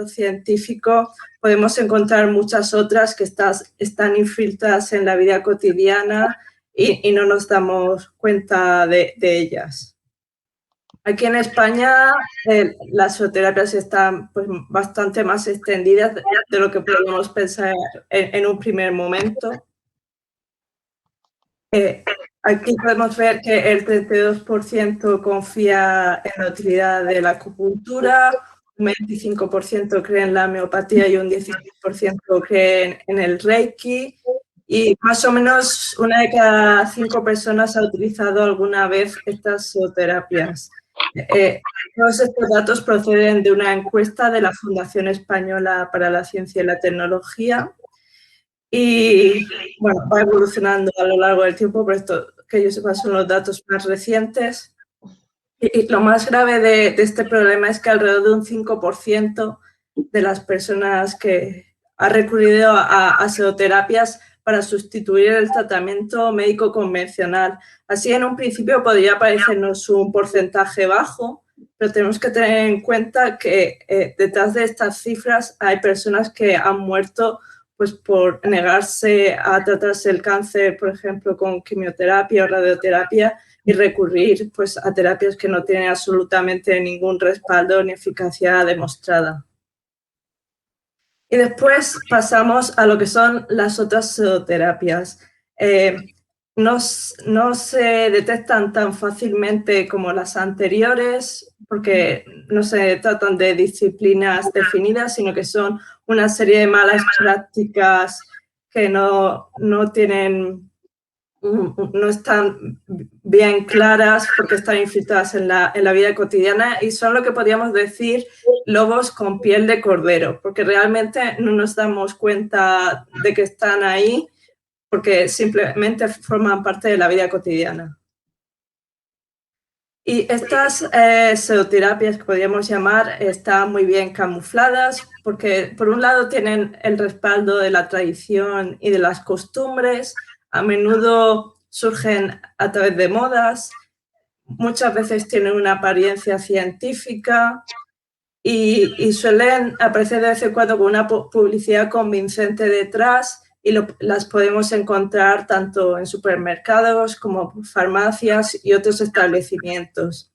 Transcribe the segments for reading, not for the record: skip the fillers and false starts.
científico, podemos encontrar muchas otras que están infiltradas en la vida cotidiana y no nos damos cuenta de ellas. Aquí en España las zooterapias están pues, bastante más extendidas de lo que podemos pensar en un primer momento. Aquí podemos ver que el 32% confía en la utilidad de la acupuntura, un 25% cree en la homeopatía y un 16% cree en el Reiki. Y más o menos 1 de cada 5 personas ha utilizado alguna vez estas zooterapias. Todos estos datos proceden de una encuesta de la Fundación Española para la Ciencia y la Tecnología. Y bueno, va evolucionando a lo largo del tiempo, pero esto que yo sepa son los datos más recientes. Y lo más grave de este problema es que alrededor de un 5% de las personas que ha recurrido a zooterapias para sustituir el tratamiento médico convencional. Así, en un principio podría parecernos un porcentaje bajo, pero tenemos que tener en cuenta que detrás de estas cifras hay personas que han muerto pues, por negarse a tratarse el cáncer, por ejemplo, con quimioterapia o radioterapia, y recurrir pues, a terapias que no tienen absolutamente ningún respaldo ni eficacia demostrada. Y después pasamos a lo que son las otras zooterapias. No se detectan tan fácilmente como las anteriores porque no se tratan de disciplinas definidas, sino que son una serie de malas prácticas que no están bien claras porque están infiltradas en la vida cotidiana y son lo que podríamos decir lobos con piel de cordero, porque realmente no nos damos cuenta de que están ahí porque simplemente forman parte de la vida cotidiana. Y estas zooterapias que podríamos llamar están muy bien camufladas porque por un lado tienen el respaldo de la tradición y de las costumbres, a menudo surgen a través de modas, muchas veces tienen una apariencia científica y suelen aparecer de vez en cuando con una publicidad convincente detrás y las podemos encontrar tanto en supermercados como farmacias y otros establecimientos.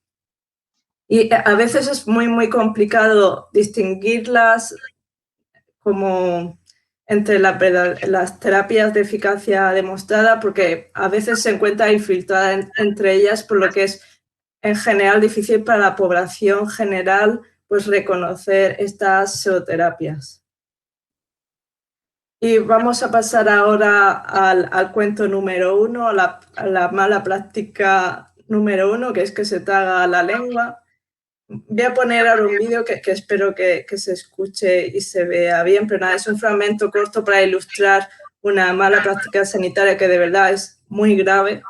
Y a veces es muy complicado distinguirlas como entre las terapias de eficacia demostrada porque a veces se encuentra infiltrada entre ellas, por lo que es en general difícil para la población general pues reconocer estas zooterapias. Y vamos a pasar ahora al cuento número 1, a la mala práctica número 1, que es que se traga la lengua. Voy a poner ahora un vídeo que espero que se escuche y se vea bien, pero nada, es un fragmento corto para ilustrar una mala práctica sanitaria que de verdad es muy grave.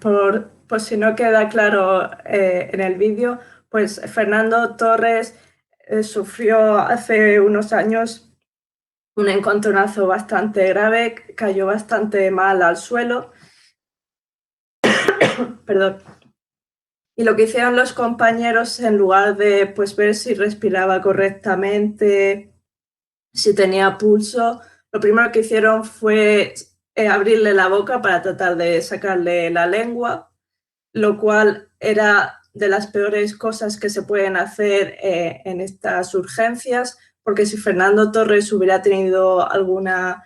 Por si no queda claro en el vídeo, pues Fernando Torres sufrió hace unos años un encontronazo bastante grave, cayó bastante mal al suelo. Perdón. Y lo que hicieron los compañeros, en lugar de pues, ver si respiraba correctamente, si tenía pulso, lo primero que hicieron fue abrirle la boca para tratar de sacarle la lengua, lo cual era de las peores cosas que se pueden hacer en estas urgencias, porque si Fernando Torres hubiera tenido alguna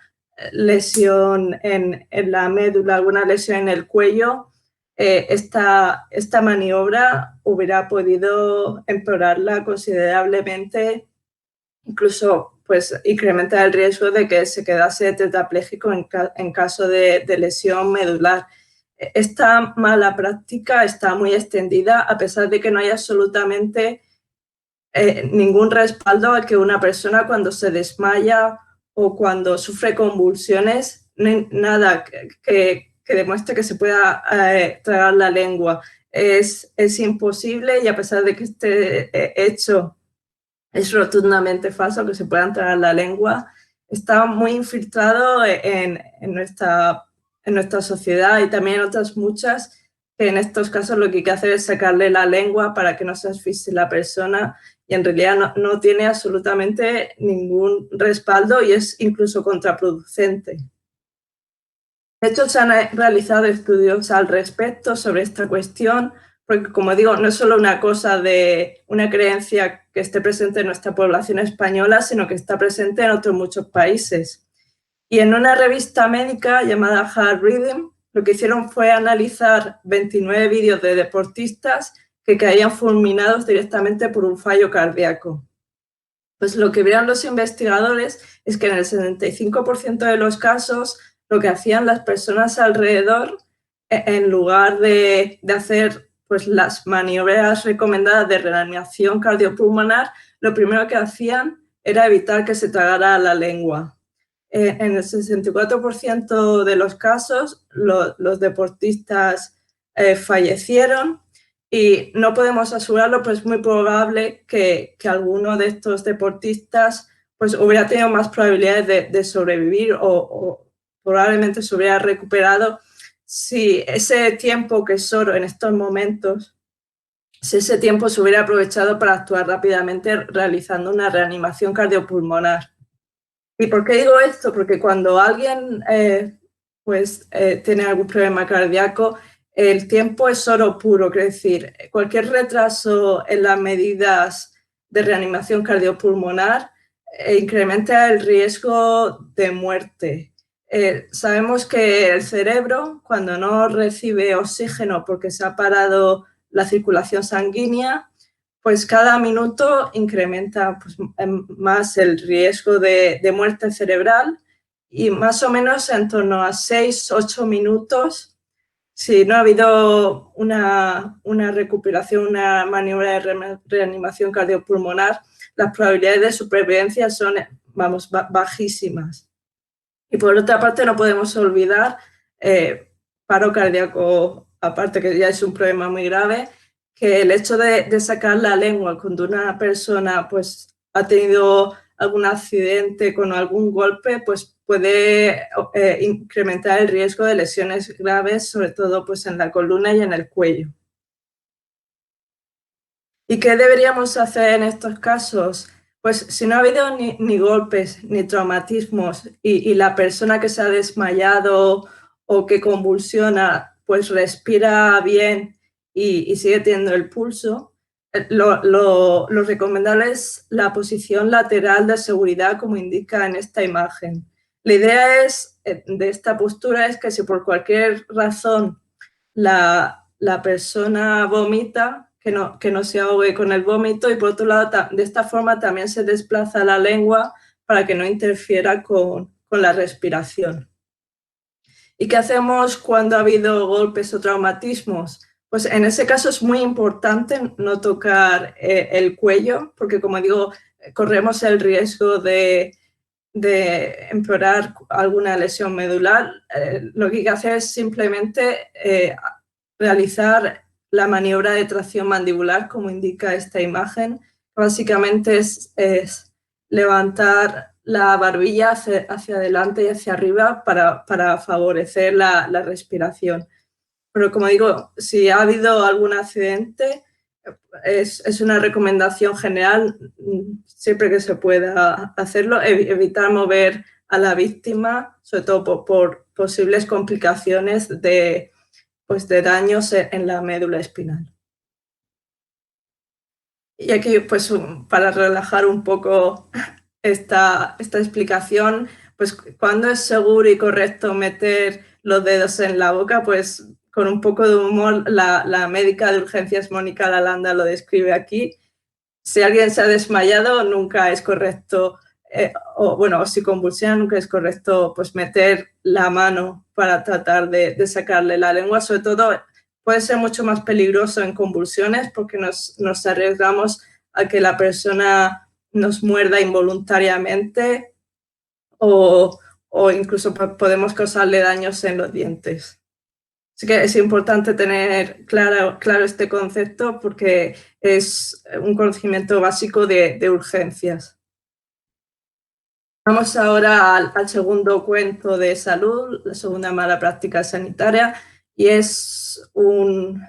lesión en la médula, alguna lesión en el cuello, esta maniobra hubiera podido empeorarla considerablemente, incluso pues, incrementar el riesgo de que se quedase tetrapléjico en caso de lesión medular. esta mala práctica está muy extendida, a pesar de que no hay absolutamente ningún respaldo a que una persona cuando se desmaya o cuando sufre convulsiones, no hay nada que demuestre que se pueda tragar la lengua. Es imposible, y a pesar de que este hecho es rotundamente falso, que se puedan tragar la lengua, está muy infiltrado en nuestra sociedad, y también en otras muchas, que en estos casos lo que hay que hacer es sacarle la lengua para que no se asfixie la persona, y en realidad no tiene absolutamente ningún respaldo y es incluso contraproducente. De hecho, se han realizado estudios al respecto sobre esta cuestión, porque, como digo, no es solo una cosa de una creencia que esté presente en nuestra población española, sino que está presente en otros muchos países. Y en una revista médica llamada Hard Rhythm, lo que hicieron fue analizar 29 vídeos de deportistas que caían fulminados directamente por un fallo cardíaco. Pues lo que vieron los investigadores es que en el 75% de los casos lo que hacían las personas alrededor, en lugar de hacer pues, las maniobras recomendadas de reanimación cardiopulmonar, lo primero que hacían era evitar que se tragara la lengua. En el 64% de los casos, los deportistas fallecieron, y no podemos asegurarlo, pero es muy probable que alguno de estos deportistas pues, hubiera tenido más probabilidades de sobrevivir o probablemente se hubiera recuperado si ese tiempo que es oro en estos momentos, si ese tiempo se hubiera aprovechado para actuar rápidamente realizando una reanimación cardiopulmonar. ¿Y por qué digo esto? Porque cuando alguien tiene algún problema cardíaco, el tiempo es oro puro, es decir, cualquier retraso en las medidas de reanimación cardiopulmonar incrementa el riesgo de muerte. Sabemos que el cerebro, cuando no recibe oxígeno porque se ha parado la circulación sanguínea, pues cada minuto incrementa pues, más el riesgo de muerte cerebral, y más o menos en torno a 6-8 minutos, si no ha habido una recuperación, una maniobra de reanimación cardiopulmonar, las probabilidades de supervivencia son, vamos, bajísimas. Y por otra parte, no podemos olvidar paro cardíaco, aparte que ya es un problema muy grave, que el hecho de sacar la lengua cuando una persona pues, ha tenido algún accidente con algún golpe, pues puede incrementar el riesgo de lesiones graves, sobre todo pues, en la columna y en el cuello. ¿Y qué deberíamos hacer en estos casos? Pues si no ha habido ni golpes ni traumatismos y la persona que se ha desmayado o que convulsiona pues respira bien y sigue teniendo el pulso, lo recomendable es la posición lateral de seguridad, como indica en esta imagen. La idea de esta postura es que si por cualquier razón la persona vomita, que no se ahogue con el vómito, y por otro lado, de esta forma también se desplaza la lengua para que no interfiera con la respiración. ¿Y qué hacemos cuando ha habido golpes o traumatismos? Pues en ese caso es muy importante no tocar el cuello, porque como digo, corremos el riesgo de empeorar alguna lesión medular. Lo que hay que hacer es simplemente realizar la maniobra de tracción mandibular, como indica esta imagen. Básicamente es levantar la barbilla hacia adelante y hacia arriba para favorecer la respiración. Pero como digo, si ha habido algún accidente, es una recomendación general, siempre que se pueda hacerlo, evitar mover a la víctima, sobre todo por posibles complicaciones de daños en la médula espinal. Y aquí, pues, para relajar un poco esta explicación, pues, ¿cuándo es seguro y correcto meter los dedos en la boca? Pues, con un poco de humor, la médica de urgencias Mónica Lalanda lo describe aquí. Si alguien se ha desmayado, nunca es correcto o si convulsionan, nunca es correcto pues meter la mano para tratar de sacarle la lengua. Sobre todo puede ser mucho más peligroso en convulsiones porque nos arriesgamos a que la persona nos muerda involuntariamente o incluso podemos causarle daños en los dientes. Así que es importante tener claro este concepto porque es un conocimiento básico de urgencias. Vamos ahora al segundo cuento de salud, la segunda mala práctica sanitaria, y es un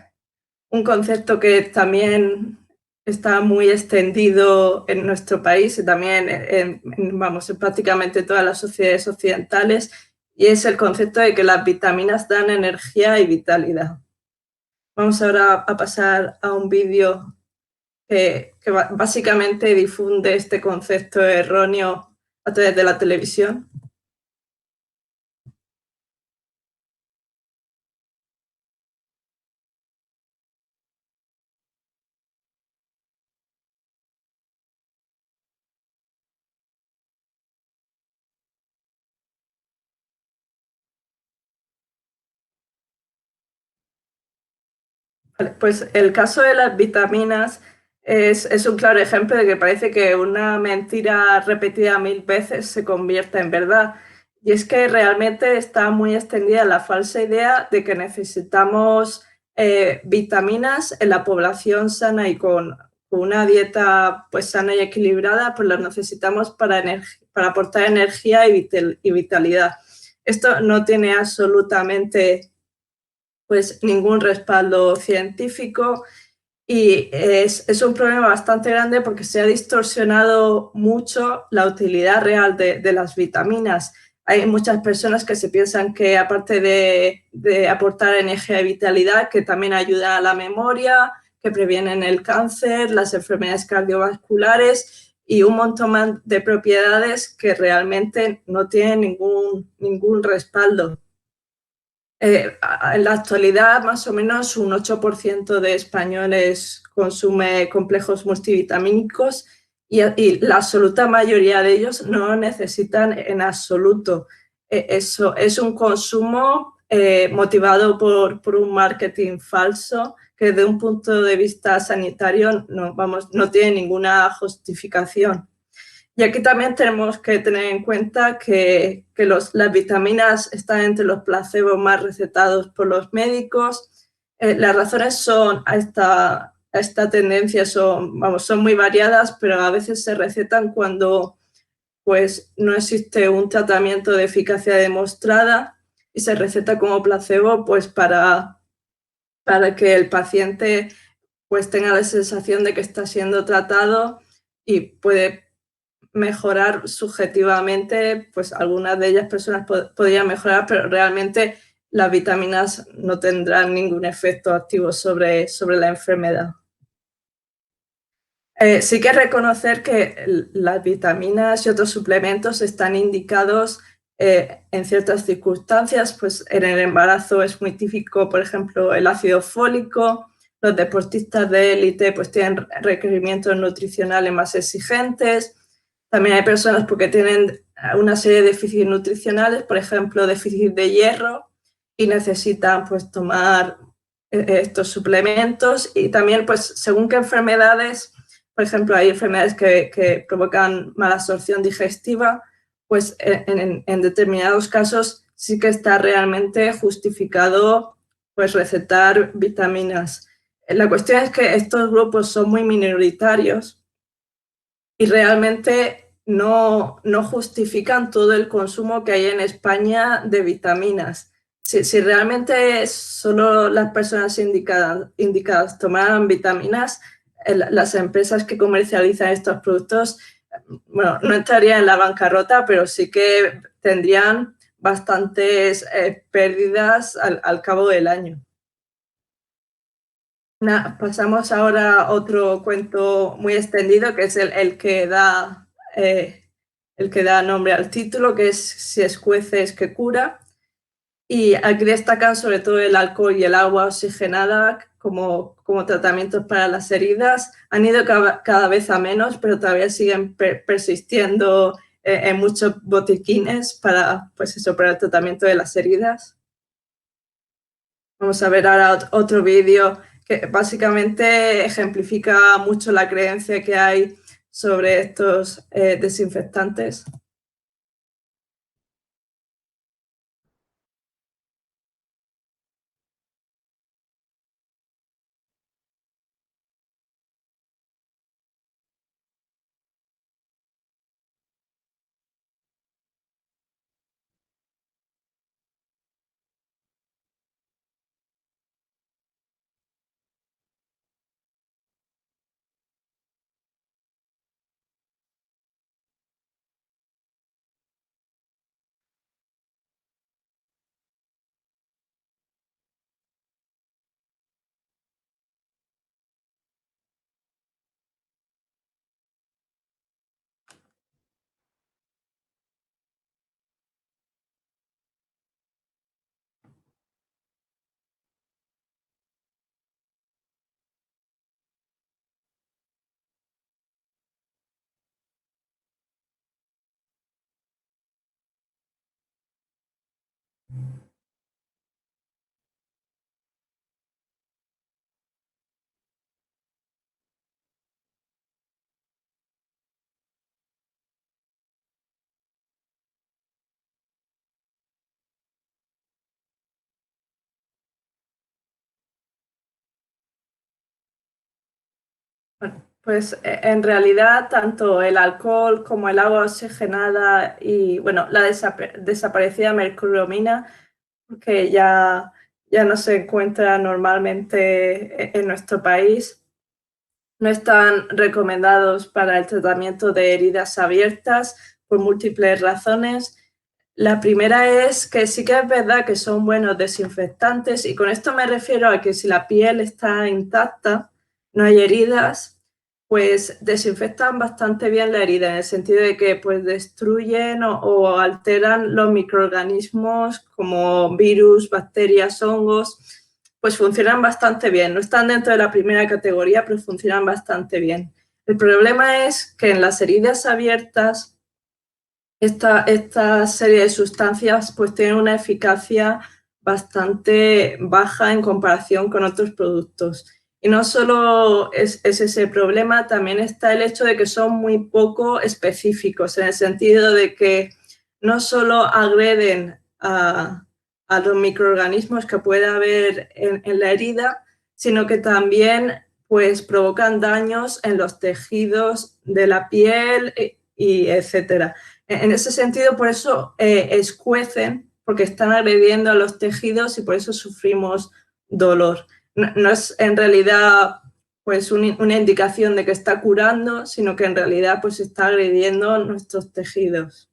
concepto que también está muy extendido en nuestro país y también en prácticamente todas las sociedades occidentales, y es el concepto de que las vitaminas dan energía y vitalidad. Vamos ahora a pasar a un vídeo que básicamente difunde este concepto erróneo a través de la televisión. Pues el caso de las vitaminas es un claro ejemplo de que parece que una mentira repetida 1000 veces se convierte en verdad. Y es que realmente está muy extendida la falsa idea de que necesitamos vitaminas en la población sana y con una dieta pues sana y equilibrada, pues las necesitamos para aportar energía y vitalidad. Esto no tiene absolutamente pues ningún respaldo científico y es un problema bastante grande porque se ha distorsionado mucho la utilidad real de las vitaminas. Hay muchas personas que se piensan que aparte de aportar energía y vitalidad, que también ayuda a la memoria, que previenen el cáncer, las enfermedades cardiovasculares y un montón más de propiedades que realmente no tienen ningún respaldo. En la actualidad, más o menos un 8% de españoles consume complejos multivitamínicos y la absoluta mayoría de ellos no lo necesitan en absoluto. Eso es un consumo motivado por un marketing falso que desde un punto de vista sanitario no tiene ninguna justificación. Y aquí también tenemos que tener en cuenta que las vitaminas están entre los placebos más recetados por los médicos. Las razones a esta tendencia son muy variadas, pero a veces se recetan cuando pues, no existe un tratamiento de eficacia demostrada y se receta como placebo pues, para que el paciente pues, tenga la sensación de que está siendo tratado y puede mejorar subjetivamente, pues algunas de ellas personas podrían mejorar, pero realmente las vitaminas no tendrán ningún efecto activo sobre la enfermedad. Sí que reconocer que las vitaminas y otros suplementos están indicados en ciertas circunstancias, pues en el embarazo es muy típico, por ejemplo, el ácido fólico, los deportistas de élite pues tienen requerimientos nutricionales más exigentes. También hay personas porque tienen una serie de déficits nutricionales, por ejemplo, déficit de hierro, y necesitan pues tomar estos suplementos. Y también, pues, según qué enfermedades, por ejemplo, hay enfermedades que provocan mala absorción digestiva, pues en determinados casos sí que está realmente justificado pues recetar vitaminas. La cuestión es que estos grupos son muy minoritarios y realmente no justifican todo el consumo que hay en España de vitaminas. Si realmente solo las personas indicadas tomaran vitaminas, las empresas que comercializan estos productos, bueno, no entrarían en la bancarrota, pero sí que tendrían bastantes pérdidas al cabo del año. Pasamos ahora a otro cuento muy extendido, que es el que da nombre al título, que es Si escueces que cura. Y aquí destacan sobre todo el alcohol y el agua oxigenada como tratamientos para las heridas. Han ido cada vez a menos, pero todavía siguen persistiendo en muchos botiquines para, pues eso, para el tratamiento de las heridas. Vamos a ver ahora otro vídeo que básicamente ejemplifica mucho la creencia que hay sobre estos desinfectantes. Bueno, pues en realidad tanto el alcohol como el agua oxigenada y bueno, la desaparecida mercuromina, que ya no se encuentra normalmente en nuestro país, no están recomendados para el tratamiento de heridas abiertas por múltiples razones. La primera es que sí que es verdad que son buenos desinfectantes, y con esto me refiero a que si la piel está intacta, no hay heridas, pues desinfectan bastante bien la herida, en el sentido de que pues destruyen o alteran los microorganismos como virus, bacterias, hongos, pues funcionan bastante bien. No están dentro de la primera categoría, pero funcionan bastante bien. El problema es que en las heridas abiertas esta serie de sustancias pues tienen una eficacia bastante baja en comparación con otros productos. Y no solo es ese problema, también está el hecho de que son muy poco específicos, en el sentido de que no solo agreden a los microorganismos que puede haber en la herida, sino que también pues provocan daños en los tejidos de la piel y etcétera. En ese sentido, por eso escuecen, porque están agrediendo a los tejidos y por eso sufrimos dolor. No es en realidad pues una indicación de que está curando, sino que en realidad pues está agrediendo nuestros tejidos.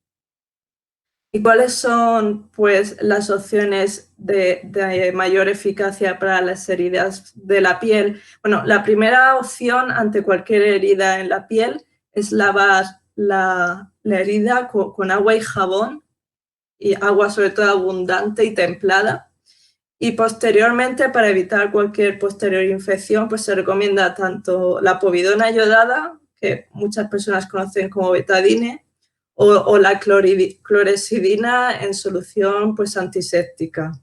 ¿Y cuáles son pues las opciones de mayor eficacia para las heridas de la piel? Bueno, la primera opción ante cualquier herida en la piel es lavar la herida con agua y jabón, y agua sobre todo abundante y templada. Y posteriormente, para evitar cualquier posterior infección, pues se recomienda tanto la povidona iodada, que muchas personas conocen como betadine, o la clorexidina en solución pues antiséptica.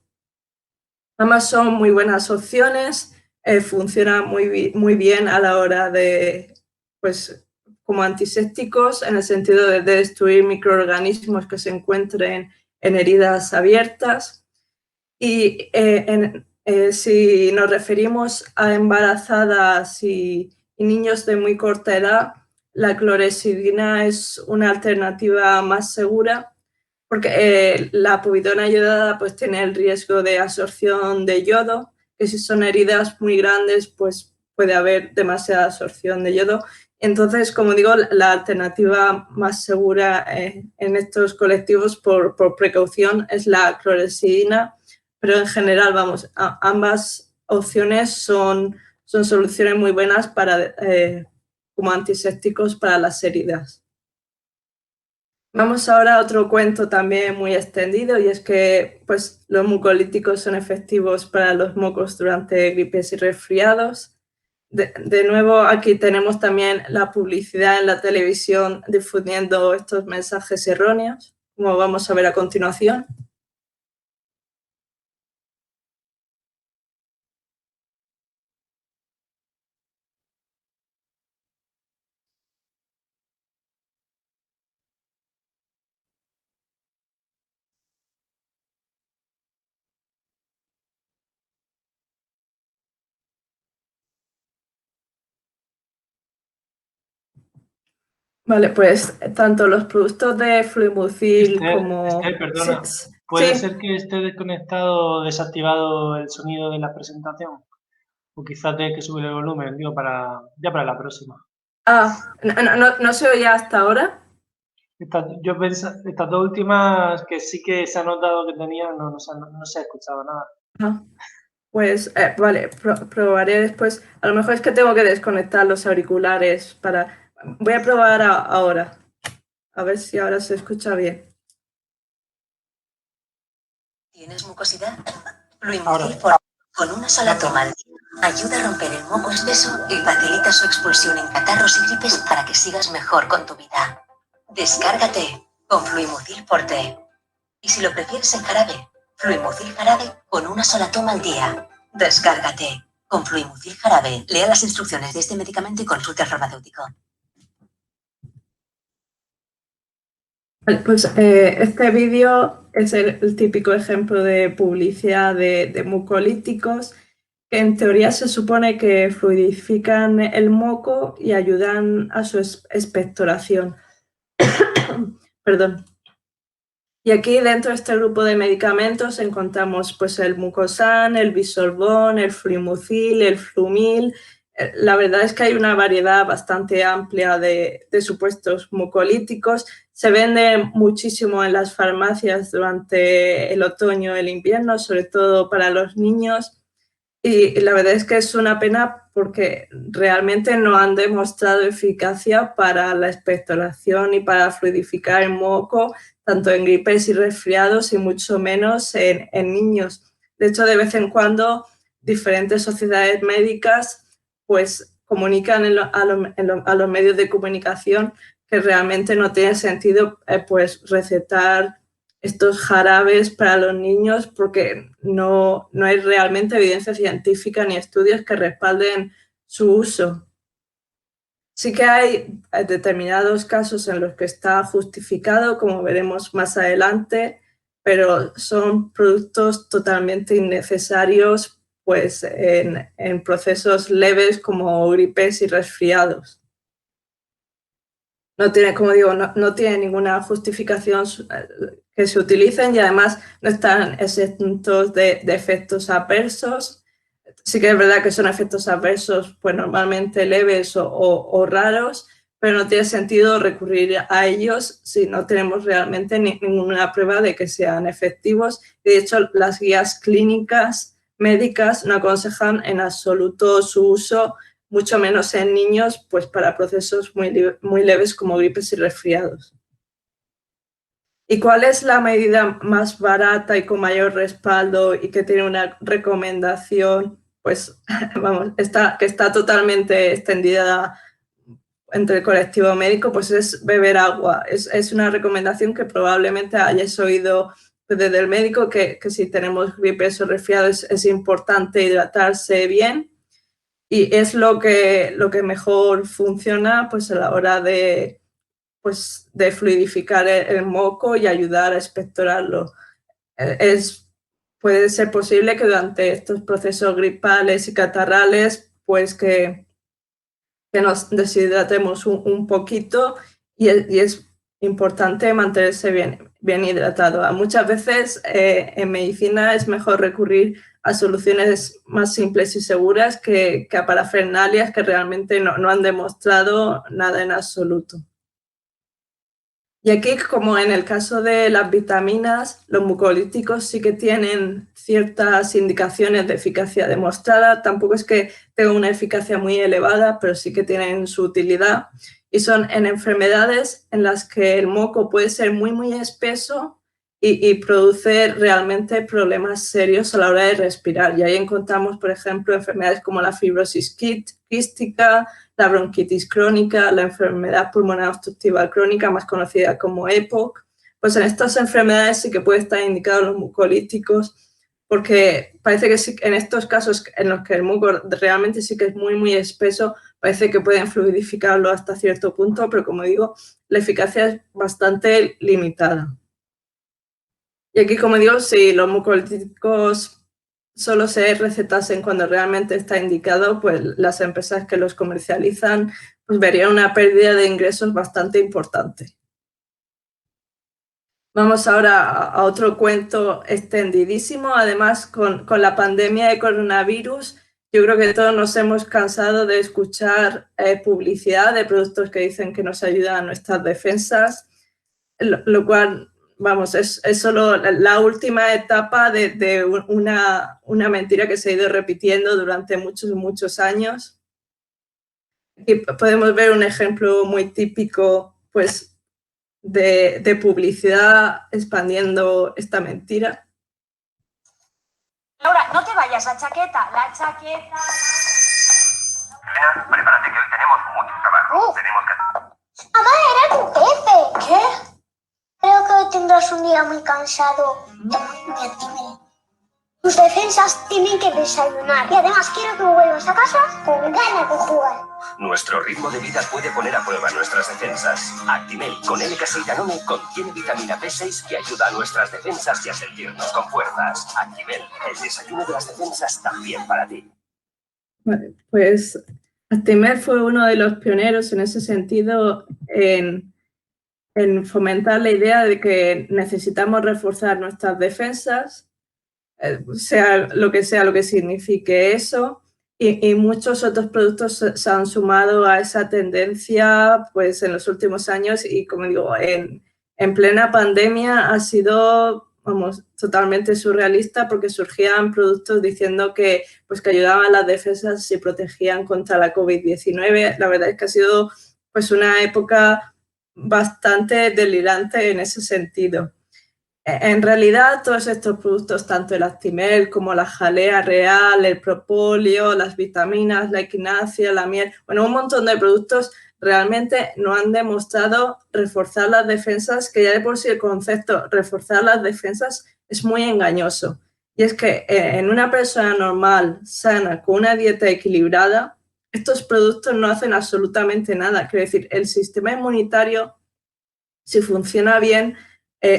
Ambas son muy buenas opciones, funcionan muy bien a la hora de, pues, como antisépticos, en el sentido de destruir microorganismos que se encuentren en heridas abiertas. Y si nos referimos a embarazadas y niños de muy corta edad, la clorexidina es una alternativa más segura, porque la povidona iodada pues tiene el riesgo de absorción de yodo, que si son heridas muy grandes pues puede haber demasiada absorción de yodo. Entonces, como digo, la alternativa más segura en estos colectivos por precaución es la clorexidina, pero en general, vamos, ambas opciones son soluciones muy buenas para, como antisépticos para las heridas. Vamos ahora a otro cuento también muy extendido, y es que pues, los mucolíticos son efectivos para los mocos durante gripes y resfriados. De nuevo, aquí tenemos también la publicidad en la televisión difundiendo estos mensajes erróneos, como vamos a ver a continuación. Vale, pues tanto los productos de Fluimucil como... Perdona, ¿puede ser que esté desconectado, desactivado el sonido de la presentación? O quizás tenga que subir el volumen, digo, para la próxima. ¿No se oía hasta ahora? Estas dos últimas que sí que se ha notado que tenía, no se ha escuchado nada. Pues vale, probaré después. A lo mejor es que tengo que desconectar los auriculares para... Voy a probar ahora. A ver si ahora se escucha bien. ¿Tienes mucosidad? Fluimucil con una sola toma al día ayuda a romper el moco espeso y facilita su expulsión en catarros y gripes para que sigas mejor con tu vida. Descárgate con Fluimucil Forte. Y si lo prefieres en jarabe, Fluimucil Jarabe con una sola toma al día. Descárgate con Fluimucil Jarabe. Lea las instrucciones de este medicamento y consulte al farmacéutico. Pues este vídeo es el típico ejemplo de publicidad de mucolíticos que en teoría se supone que fluidifican el moco y ayudan a su expectoración. Perdón. Y aquí dentro de este grupo de medicamentos encontramos pues el Mucosan, el Bisorbon, el Fluimucil, el Flumil. La verdad es que hay una variedad bastante amplia de supuestos mucolíticos. Se vende muchísimo en las farmacias durante el otoño y el invierno, sobre todo para los niños. Y la verdad es que es una pena porque realmente no han demostrado eficacia para la expectoración y para fluidificar el moco, tanto en gripes y resfriados y mucho menos en niños. De hecho, de vez en cuando diferentes sociedades médicas pues comunican a los medios de comunicación que realmente no tiene sentido pues recetar estos jarabes para los niños porque no hay realmente evidencia científica ni estudios que respalden su uso. Sí que hay determinados casos en los que está justificado, como veremos más adelante, pero son productos totalmente innecesarios pues, en procesos leves como gripes y resfriados. No tiene, como digo, no tiene ninguna justificación que se utilicen y además no están exentos de efectos adversos. Sí que es verdad que son efectos adversos pues normalmente leves o raros, pero no tiene sentido recurrir a ellos si no tenemos realmente ninguna prueba de que sean efectivos. De hecho, las guías clínicas médicas no aconsejan en absoluto su uso, mucho menos en niños, pues para procesos muy leves como gripes y resfriados. ¿Y cuál es la medida más barata y con mayor respaldo y que tiene una recomendación, pues, vamos, que está totalmente extendida entre el colectivo médico? Pues es beber agua. Es una recomendación que probablemente hayáis oído desde el médico, que si tenemos gripes o resfriados es importante hidratarse bien. Y es lo que mejor funciona pues a la hora de fluidificar el moco y ayudar a expectorarlo. Puede ser posible que durante estos procesos gripales y catarrales pues que nos deshidratemos un poquito y es importante mantenerse bien hidratado. Muchas veces en medicina es mejor recurrir a soluciones más simples y seguras que a parafernalias que realmente no han demostrado nada en absoluto. Y aquí, como en el caso de las vitaminas, los mucolíticos sí que tienen ciertas indicaciones de eficacia demostrada. Tampoco es que tengan una eficacia muy elevada, pero sí que tienen su utilidad. Y son en enfermedades en las que el moco puede ser muy espeso y produce realmente problemas serios a la hora de respirar. Y ahí encontramos, por ejemplo, enfermedades como la fibrosis quística, la bronquitis crónica, la enfermedad pulmonar obstructiva crónica, más conocida como EPOC. Pues en estas enfermedades sí que puede estar indicados los mucolíticos, porque parece que sí, en estos casos en los que el muco realmente sí que es muy, muy espeso, parece que pueden fluidificarlo hasta cierto punto, pero como digo, la eficacia es bastante limitada. Y aquí, como digo, si los mucolíticos solo se recetasen cuando realmente está indicado, pues las empresas que los comercializan pues verían una pérdida de ingresos bastante importante. Vamos ahora a otro cuento extendidísimo. Además, con la pandemia de coronavirus, yo creo que todos nos hemos cansado de escuchar publicidad de productos que dicen que nos ayudan a nuestras defensas, lo cual, vamos, es solo la última etapa de una mentira que se ha ido repitiendo durante muchos años. Aquí podemos ver un ejemplo muy típico, pues, de publicidad expandiendo esta mentira. Laura, no te vayas, la chaqueta. Elena, prepárate que hoy tenemos mucho trabajo. Tenemos que... Mamá, era tu jefe. ¿Qué? Creo que hoy tendrás un día muy cansado. Muy Actimel. Tus defensas tienen que desayunar. Y además quiero que vuelvas a casa con ganas de jugar. Nuestro ritmo de vida puede poner a prueba nuestras defensas. Actimel con LK6 Danone contiene vitamina B6 que ayuda a nuestras defensas y a sentirnos con fuerzas. Actimel, el desayuno de las defensas también para ti. Vale, pues Actimel fue uno de los pioneros en ese sentido en fomentar la idea de que necesitamos reforzar nuestras defensas, sea lo que signifique eso. Y muchos otros productos se han sumado a esa tendencia pues, en los últimos años y, como digo, en plena pandemia ha sido, vamos, totalmente surrealista porque surgían productos diciendo que ayudaban a las defensas y protegían contra la COVID-19. La verdad es que ha sido pues, una época bastante delirante en ese sentido. En realidad, todos estos productos, tanto el Actimel como la jalea real, el propóleo, las vitaminas, la equinacia, la miel, bueno, un montón de productos realmente no han demostrado reforzar las defensas, que ya de por sí el concepto reforzar las defensas es muy engañoso. Y es que en una persona normal, sana, con una dieta equilibrada, estos productos no hacen absolutamente nada. Quiero decir, el sistema inmunitario, si funciona bien,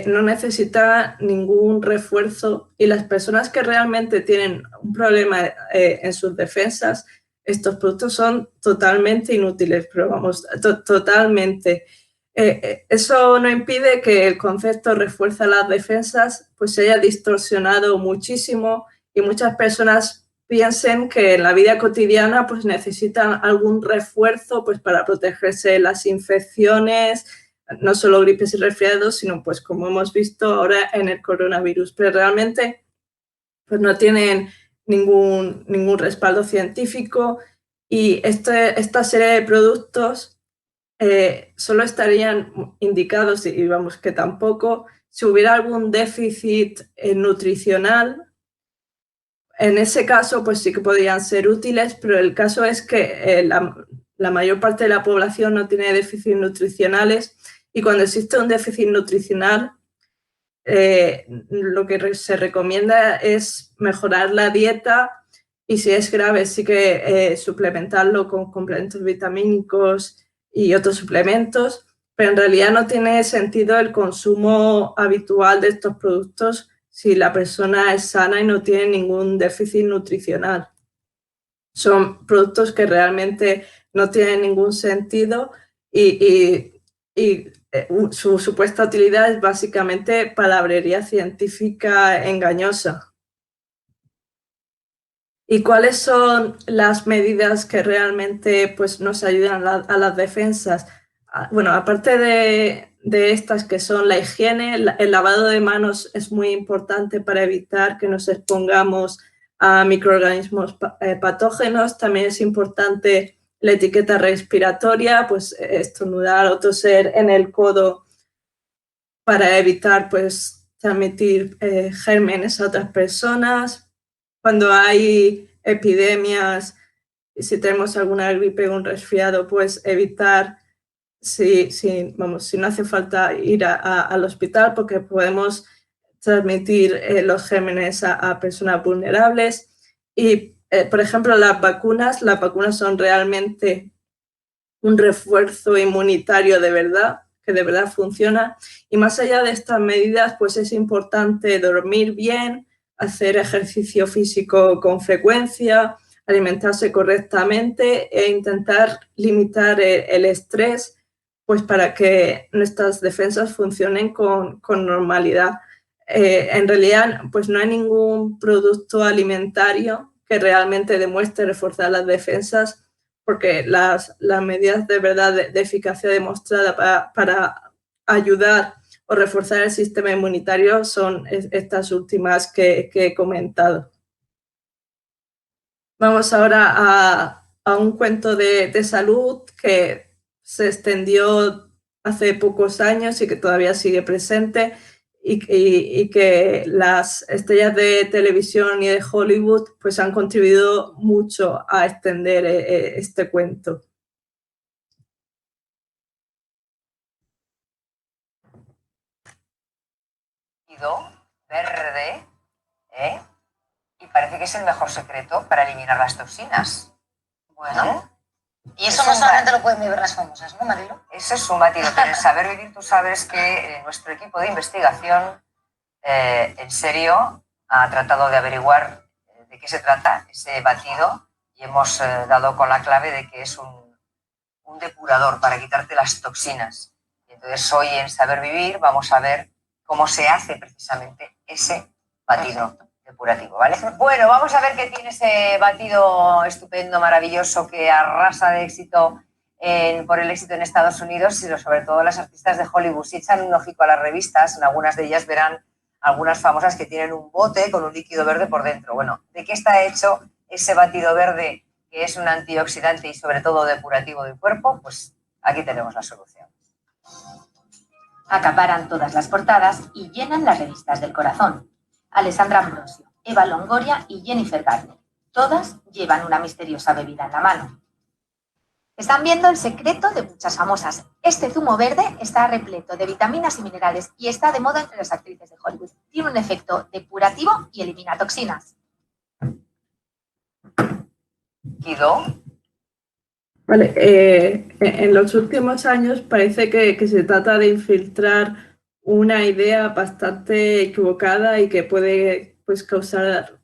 no necesita ningún refuerzo y las personas que realmente tienen un problema en sus defensas, estos productos son totalmente inútiles, pero vamos, totalmente. Eso no impide que el concepto refuerza las defensas pues se haya distorsionado muchísimo y muchas personas piensen que en la vida cotidiana pues necesitan algún refuerzo pues para protegerse de las infecciones, no solo gripes y resfriados, sino pues como hemos visto ahora en el coronavirus, pero realmente pues no tienen ningún respaldo científico y esta serie de productos solo estarían indicados, y vamos que tampoco, si hubiera algún déficit nutricional. En ese caso pues sí que podrían ser útiles, pero el caso es que la mayor parte de la población no tiene déficits nutricionales y cuando existe un déficit nutricional, lo que se recomienda es mejorar la dieta y si es grave sí que suplementarlo con complementos vitamínicos y otros suplementos, pero en realidad no tiene sentido el consumo habitual de estos productos si la persona es sana y no tiene ningún déficit nutricional. Son productos que realmente no tienen ningún sentido y su supuesta utilidad es básicamente palabrería científica engañosa. ¿Y cuáles son las medidas que realmente pues, nos ayudan a las defensas? Bueno, aparte de estas que son la higiene, el lavado de manos es muy importante para evitar que nos expongamos a microorganismos patógenos. También es importante la etiqueta respiratoria, pues estornudar o toser en el codo para evitar pues transmitir gérmenes a otras personas. Cuando hay epidemias, si tenemos alguna gripe o un resfriado, pues evitar, si no hace falta ir al hospital, porque podemos transmitir los gérmenes a personas vulnerables. Y, por ejemplo, las vacunas son realmente un refuerzo inmunitario de verdad, que de verdad funciona. Y más allá de estas medidas, pues es importante dormir bien, hacer ejercicio físico con frecuencia, alimentarse correctamente e intentar limitar el estrés, pues para que nuestras defensas funcionen con normalidad. En realidad, pues no hay ningún producto alimentario que realmente demuestre reforzar las defensas, porque las medidas de verdad de eficacia demostrada para ayudar o reforzar el sistema inmunitario son estas últimas que he comentado. Vamos ahora a un cuento de salud que se extendió hace pocos años y que todavía sigue presente, y que las estrellas de televisión y de Hollywood pues han contribuido mucho a extender este cuento. Verde, y parece que es el mejor secreto para eliminar las toxinas. Bueno, y eso no solamente lo pueden beber las famosas, ¿no, Marilo? Ese es un batido, pero en Saber Vivir tú sabes que nuestro equipo de investigación en serio ha tratado de averiguar de qué se trata ese batido y hemos dado con la clave de que es un depurador para quitarte las toxinas. Y entonces hoy en Saber Vivir vamos a ver cómo se hace precisamente ese batido depurativo, ¿vale? Bueno, vamos a ver qué tiene ese batido estupendo, maravilloso, que arrasa de éxito por el éxito en Estados Unidos, y sobre todo las artistas de Hollywood. Si echan un ojico a las revistas, en algunas de ellas verán algunas famosas que tienen un bote con un líquido verde por dentro. Bueno, ¿de qué está hecho ese batido verde, que es un antioxidante y sobre todo depurativo del cuerpo? Pues aquí tenemos la solución. Acaparan todas las portadas y llenan las revistas del corazón. Alessandra Ambrosio, Eva Longoria y Jennifer Garner. Todas llevan una misteriosa bebida en la mano. Están viendo el secreto de muchas famosas. Este zumo verde está repleto de vitaminas y minerales y está de moda entre las actrices de Hollywood. Tiene un efecto depurativo y elimina toxinas. ¿Guido? Vale, en los últimos años parece que se trata de infiltrar una idea bastante equivocada y que puede pues, causar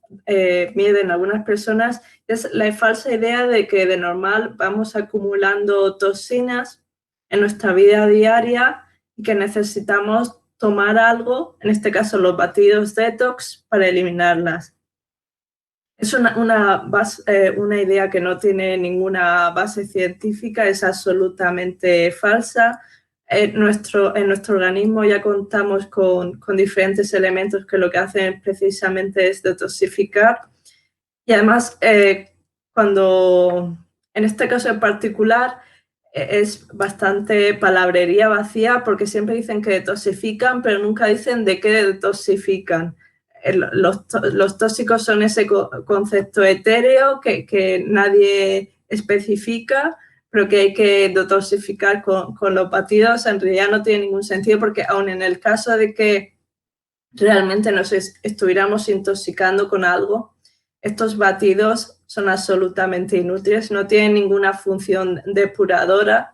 miedo en algunas personas. Es la falsa idea de que de normal vamos acumulando toxinas en nuestra vida diaria y que necesitamos tomar algo, en este caso los batidos detox, para eliminarlas. Es una idea que no tiene ninguna base científica, es absolutamente falsa. En nuestro organismo ya contamos con diferentes elementos que lo que hacen precisamente es detoxificar. Y además, en este caso en particular, es bastante palabrería vacía, porque siempre dicen que detoxifican, pero nunca dicen de qué detoxifican. Los tóxicos son ese concepto etéreo que nadie especifica, pero que hay que detoxificar con los batidos. En realidad no tiene ningún sentido, porque aun en el caso de que realmente nos estuviéramos intoxicando con algo, estos batidos son absolutamente inútiles, no tienen ninguna función depuradora.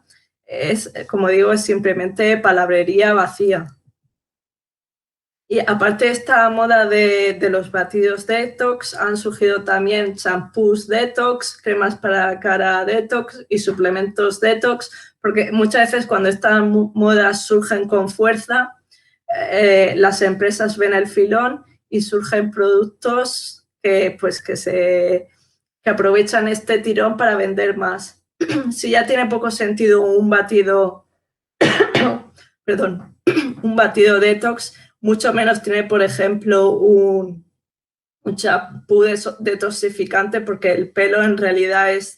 Como digo, es simplemente palabrería vacía. Y aparte de esta moda de los batidos detox, han surgido también champús detox, cremas para cara detox y suplementos detox, porque muchas veces cuando estas modas surgen con fuerza, las empresas ven el filón y surgen productos que aprovechan este tirón para vender más. Si ya tiene poco sentido un batido, un batido detox, mucho menos tiene, por ejemplo, un champú detoxificante, porque el pelo en realidad es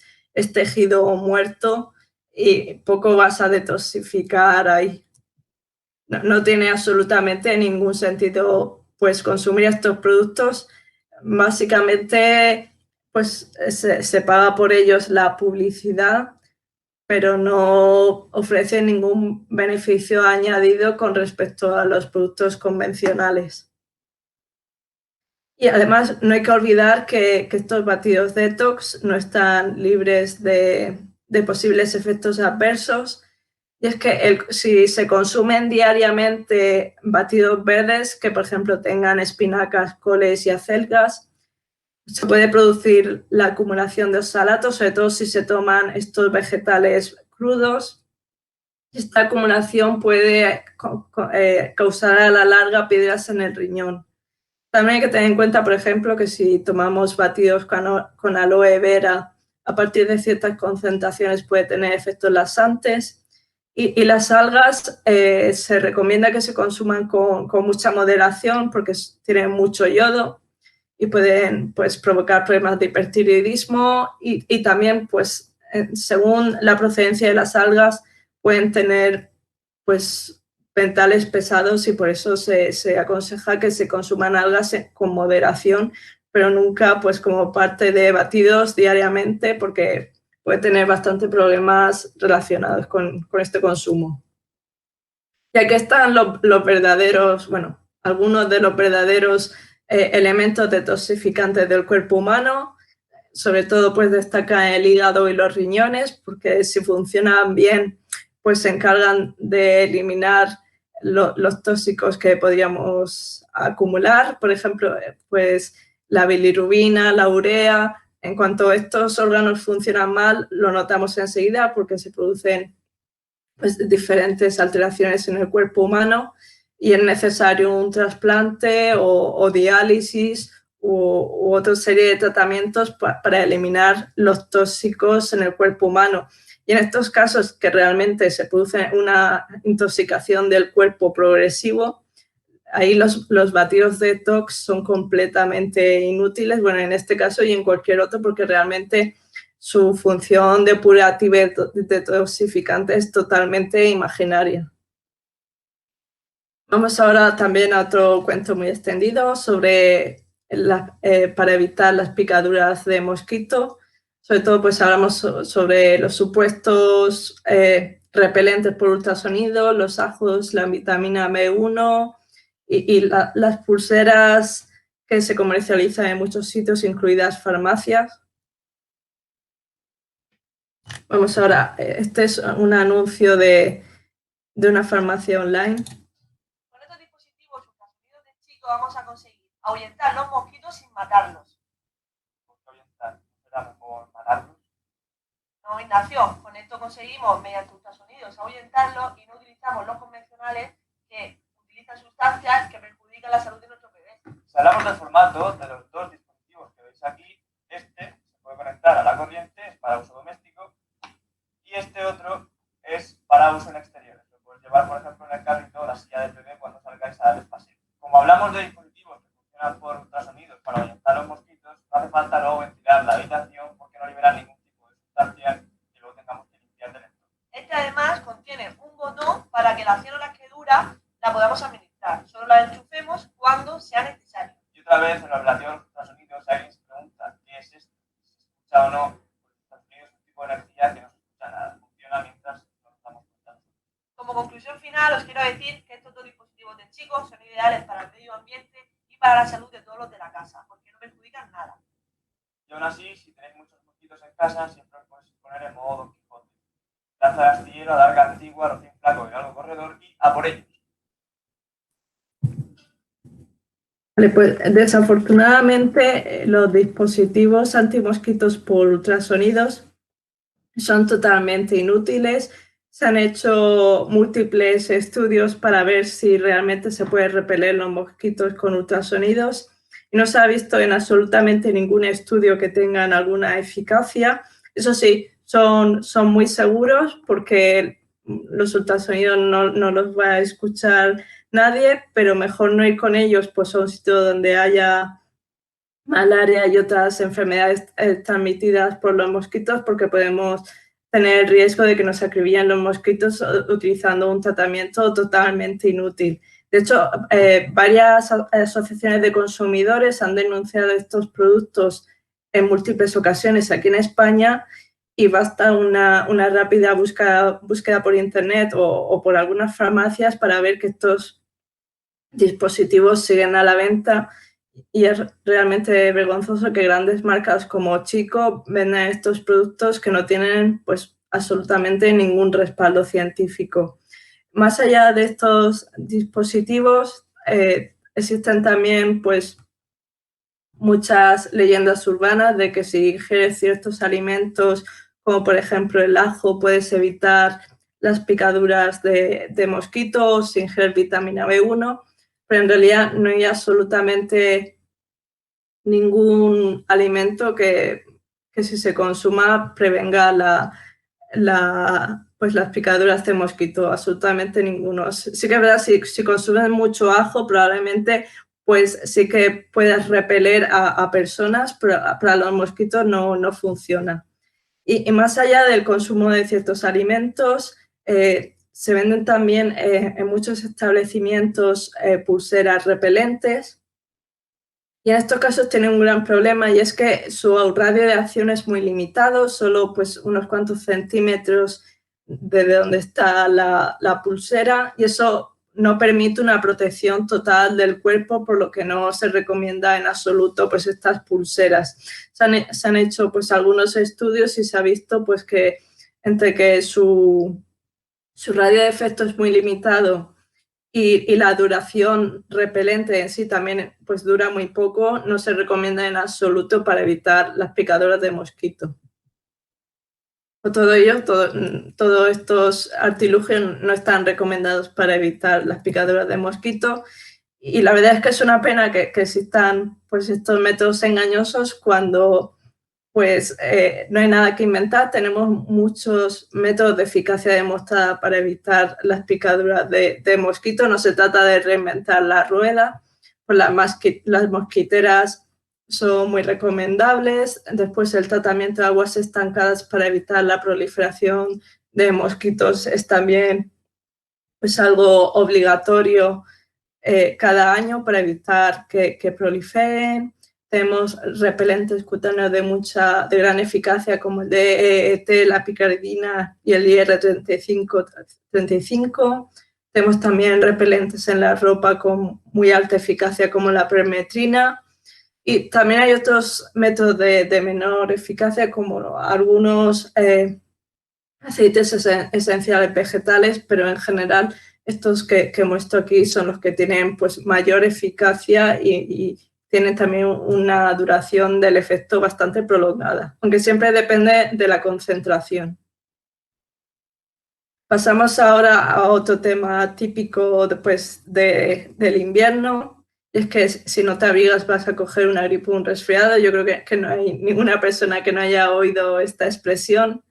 tejido muerto y poco vas a detoxificar ahí. no tiene absolutamente ningún sentido pues consumir estos productos. Básicamente pues se paga por ellos la publicidad, pero no ofrecen ningún beneficio añadido con respecto a los productos convencionales. Y además no hay que olvidar que estos batidos detox no están libres de posibles efectos adversos. Y es que si se consumen diariamente batidos verdes que, por ejemplo, tengan espinacas, coles y acelgas, se puede producir la acumulación de oxalatos, sobre todo si se toman estos vegetales crudos. Esta acumulación puede causar a la larga piedras en el riñón. También hay que tener en cuenta, por ejemplo, que si tomamos batidos con aloe vera, a partir de ciertas concentraciones puede tener efectos laxantes. Y las algas se recomienda que se consuman con mucha moderación porque tienen mucho yodo y pueden pues, provocar problemas de hipertiroidismo y también, pues, según la procedencia de las algas, pueden tener pues, metales pesados y por eso se aconseja que se consuman algas con moderación, pero nunca pues, como parte de batidos diariamente porque puede tener bastantes problemas relacionados con este consumo. Y aquí están los verdaderos, bueno, algunos de los verdaderos elementos detoxificantes del cuerpo humano. Sobre todo, pues destaca el hígado y los riñones, porque si funcionan bien, pues se encargan de eliminar los tóxicos que podríamos acumular. Por ejemplo, pues la bilirrubina, la urea. En cuanto estos órganos funcionan mal, lo notamos enseguida porque se producen pues, diferentes alteraciones en el cuerpo humano y es necesario un trasplante o diálisis u otra serie de tratamientos para eliminar los tóxicos en el cuerpo humano. Y en estos casos que realmente se produce una intoxicación del cuerpo progresivo, ahí los batidos detox son completamente inútiles, bueno, en este caso y en cualquier otro, porque realmente su función depurativa y detoxificante es totalmente imaginaria. Vamos ahora también a otro cuento muy extendido sobre para evitar las picaduras de mosquito. Sobre todo, pues hablamos sobre los supuestos repelentes por ultrasonido, los ajos, la vitamina B1 y las pulseras que se comercializan en muchos sitios, incluidas farmacias. Vamos ahora, este es un anuncio de una farmacia online. Con estos dispositivos ultrasonidos de chico vamos a conseguir ahuyentar los mosquitos sin matarlos. ¿Por qué ahuyentar? ¿Será mejor matarlos? No, Ignacio, con esto conseguimos mediante ultrasonidos ahuyentarlos y no utilizamos los convencionales que utilizan sustancias que perjudican la salud de nuestros bebés. Si hablamos del formato de los dos dispositivos que veis aquí, este se puede conectar a la corriente, es para uso doméstico, y este otro es para uso en exteriores. Lo puedes llevar, por ejemplo, en el carrito o la silla del bebé cuando salgáis a dar el paseo. Como hablamos de dispositivos que funcionan por ultrasonidos para ahuyentar los mosquitos, no hace falta luego ventilar la habitación porque no liberan ningún tipo de sustancia que luego tengamos que limpiar del entorno. Este además contiene un botón para que las 100 horas que dura la podamos administrar. Solo la enchufemos cuando sea necesario. Y otra vez, en la relación de los ultrasonidos, alguien se pregunta qué es esto, si se escucha o no. Los ultrasonidos es un tipo de energía que no se escucha nada, funciona mientras no estamos escuchando. Como conclusión final, os quiero decir que estos dos dispositivos de chicos son ideales para el medio ambiente y para la salud de todos los de la casa, porque no perjudican nada. Y aún así, si tenéis muchos mosquitos en casa, siempre os podéis poner en modo Don Quijote. Lanza de astillero, adarga antigua, rocín flaco y algo corredor y a por ellos. Vale, pues desafortunadamente los dispositivos antimosquitos por ultrasonidos son totalmente inútiles. Se han hecho múltiples estudios para ver si realmente se puede repeler los mosquitos con ultrasonidos y no se ha visto en absolutamente ningún estudio que tengan alguna eficacia. Eso sí, son muy seguros porque los ultrasonidos no los va a escuchar nadie, pero mejor no ir con ellos pues, a un sitio donde haya malaria y otras enfermedades transmitidas por los mosquitos porque podemos tener el riesgo de que nos acribillen los mosquitos utilizando un tratamiento totalmente inútil. De hecho, varias asociaciones de consumidores han denunciado estos productos en múltiples ocasiones aquí en España y basta una rápida búsqueda por internet o por algunas farmacias para ver que estos dispositivos siguen a la venta y es realmente vergonzoso que grandes marcas como Chico vendan estos productos que no tienen pues absolutamente ningún respaldo científico. Más allá de estos dispositivos existen también pues muchas leyendas urbanas de que si ingieres ciertos alimentos como por ejemplo el ajo puedes evitar las picaduras de mosquitos, si ingieres vitamina B1, pero en realidad no hay absolutamente ningún alimento que si se consuma prevenga las picaduras de mosquito, absolutamente ninguno. Sí que es verdad, si consumes mucho ajo probablemente pues sí que puedes repeler a personas, pero para los mosquitos no funciona. Y más allá del consumo de ciertos alimentos, se venden también en muchos establecimientos pulseras repelentes y en estos casos tienen un gran problema y es que su radio de acción es muy limitado, solo pues unos cuantos centímetros desde donde está la pulsera y eso no permite una protección total del cuerpo, por lo que no se recomienda en absoluto pues estas pulseras. Se han hecho pues algunos estudios y se ha visto pues que entre que su radio de efecto es muy limitado y la duración repelente en sí también pues dura muy poco, no se recomienda en absoluto para evitar las picaduras de mosquito. Todos estos artilugios no están recomendados para evitar las picaduras de mosquito y la verdad es que es una pena que existan pues estos métodos engañosos cuando pues no hay nada que inventar, tenemos muchos métodos de eficacia demostrada para evitar las picaduras de mosquito, no se trata de reinventar la rueda, pues las mosquiteras son muy recomendables, después el tratamiento de aguas estancadas para evitar la proliferación de mosquitos es también pues algo obligatorio cada año para evitar que proliferen. Tenemos repelentes cutáneos de gran eficacia como el DEET, la picardina y el IR35. Tenemos también repelentes en la ropa con muy alta eficacia como la permetrina. Y también hay otros métodos de menor eficacia como algunos aceites esenciales vegetales, pero en general estos que muestro aquí son los que tienen pues, mayor eficacia y tienen también una duración del efecto bastante prolongada, aunque siempre depende de la concentración. Pasamos ahora a otro tema típico después del invierno, y es que si no te abrigas vas a coger una gripe o un resfriado. Yo creo que no hay ninguna persona que no haya oído esta expresión.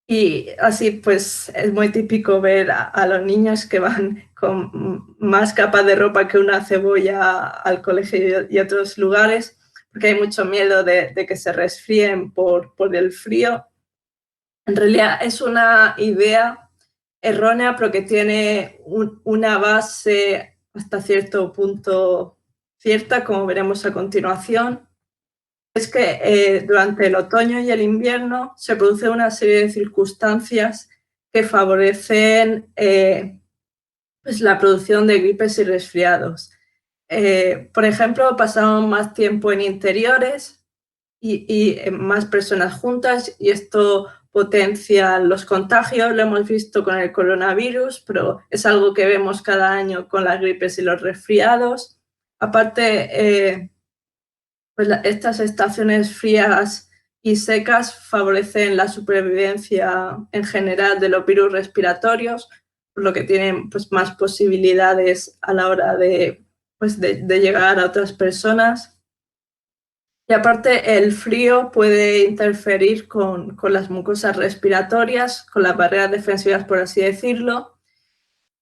Y así pues es muy típico ver a los niños que van con más capas de ropa que una cebolla al colegio y a otros lugares, porque hay mucho miedo de que se resfríen por el frío. En realidad es una idea errónea porque tiene una base hasta cierto punto cierta, como veremos a continuación. Es que durante el otoño y el invierno se produce una serie de circunstancias que favorecen pues la producción de gripes y resfriados. Por ejemplo, pasamos más tiempo en interiores y más personas juntas y esto potencia los contagios. Lo hemos visto con el coronavirus, pero es algo que vemos cada año con las gripes y los resfriados. Aparte, pues estas estaciones frías y secas favorecen la supervivencia en general de los virus respiratorios, por lo que tienen pues, más posibilidades a la hora de llegar a otras personas. Y aparte el frío puede interferir con las mucosas respiratorias, con las barreras defensivas, por así decirlo,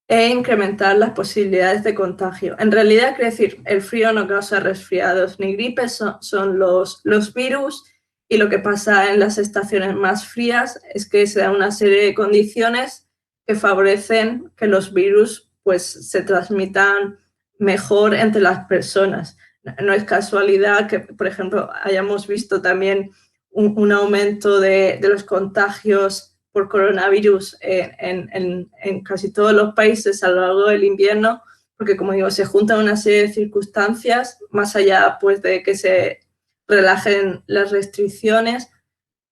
e incrementar las posibilidades de contagio. En realidad, quiere decir, el frío no causa resfriados ni gripes, son los virus y lo que pasa en las estaciones más frías es que se da una serie de condiciones que favorecen que los virus pues, se transmitan mejor entre las personas. No es casualidad que, por ejemplo, hayamos visto también un aumento de los contagios por coronavirus en casi todos los países a lo largo del invierno, porque, como digo, se juntan una serie de circunstancias, más allá pues, de que se relajen las restricciones,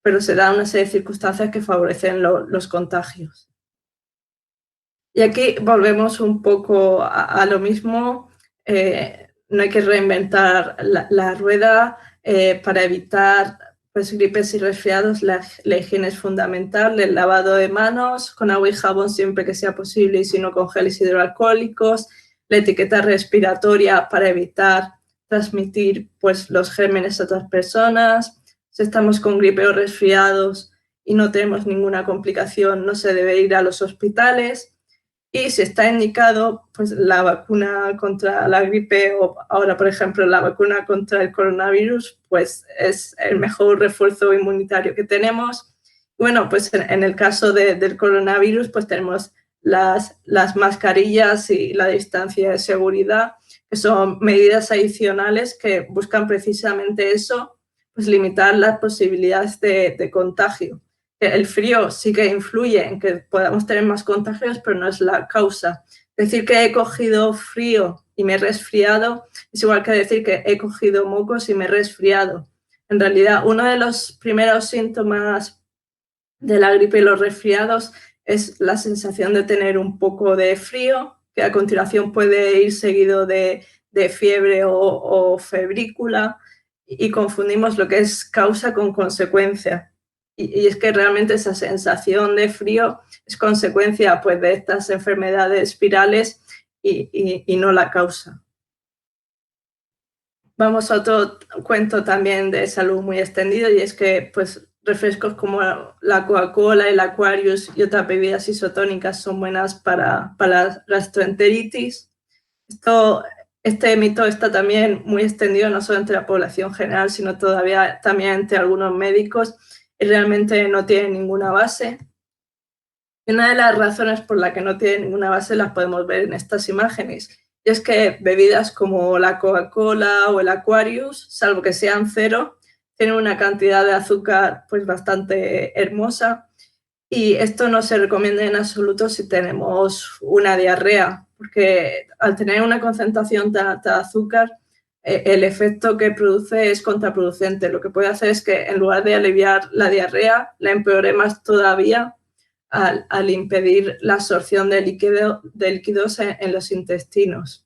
pero se dan una serie de circunstancias que favorecen los contagios. Y aquí volvemos un poco a lo mismo. No hay que reinventar la rueda para evitar pues, gripes y resfriados. La higiene es fundamental, el lavado de manos con agua y jabón siempre que sea posible y si no con geles hidroalcohólicos, la etiqueta respiratoria para evitar transmitir pues, los gérmenes a otras personas. Si estamos con gripe o resfriados y no tenemos ninguna complicación, no se debe ir a los hospitales. Y si está indicado, pues la vacuna contra la gripe o ahora, por ejemplo, la vacuna contra el coronavirus, pues es el mejor refuerzo inmunitario que tenemos. Bueno, pues en el caso del coronavirus, pues tenemos las mascarillas y la distancia de seguridad, que son medidas adicionales que buscan precisamente eso, pues limitar las posibilidades de contagio. El frío sí que influye en que podamos tener más contagios, pero no es la causa. Decir que he cogido frío y me he resfriado es igual que decir que he cogido mocos y me he resfriado. En realidad, uno de los primeros síntomas de la gripe y los resfriados es la sensación de tener un poco de frío, que a continuación puede ir seguido de fiebre o febrícula, y confundimos lo que es causa con consecuencia. Y es que realmente esa sensación de frío es consecuencia pues, de estas enfermedades virales y no la causa. Vamos a otro cuento también de salud muy extendido y es que pues, refrescos como la Coca-Cola, el Aquarius y otras bebidas isotónicas son buenas para la gastroenteritis. Este mito está también muy extendido no solo entre la población general, sino todavía también entre algunos médicos y realmente no tiene ninguna base. Y una de las razones por la que no tiene ninguna base las podemos ver en estas imágenes. Y es que bebidas como la Coca-Cola o el Aquarius, salvo que sean cero, tienen una cantidad de azúcar pues bastante hermosa y esto no se recomienda en absoluto si tenemos una diarrea, porque al tener una concentración tan alta de azúcar, el efecto que produce es contraproducente. Lo que puede hacer es que en lugar de aliviar la diarrea, la empeore más todavía al impedir la absorción de líquidos en los intestinos.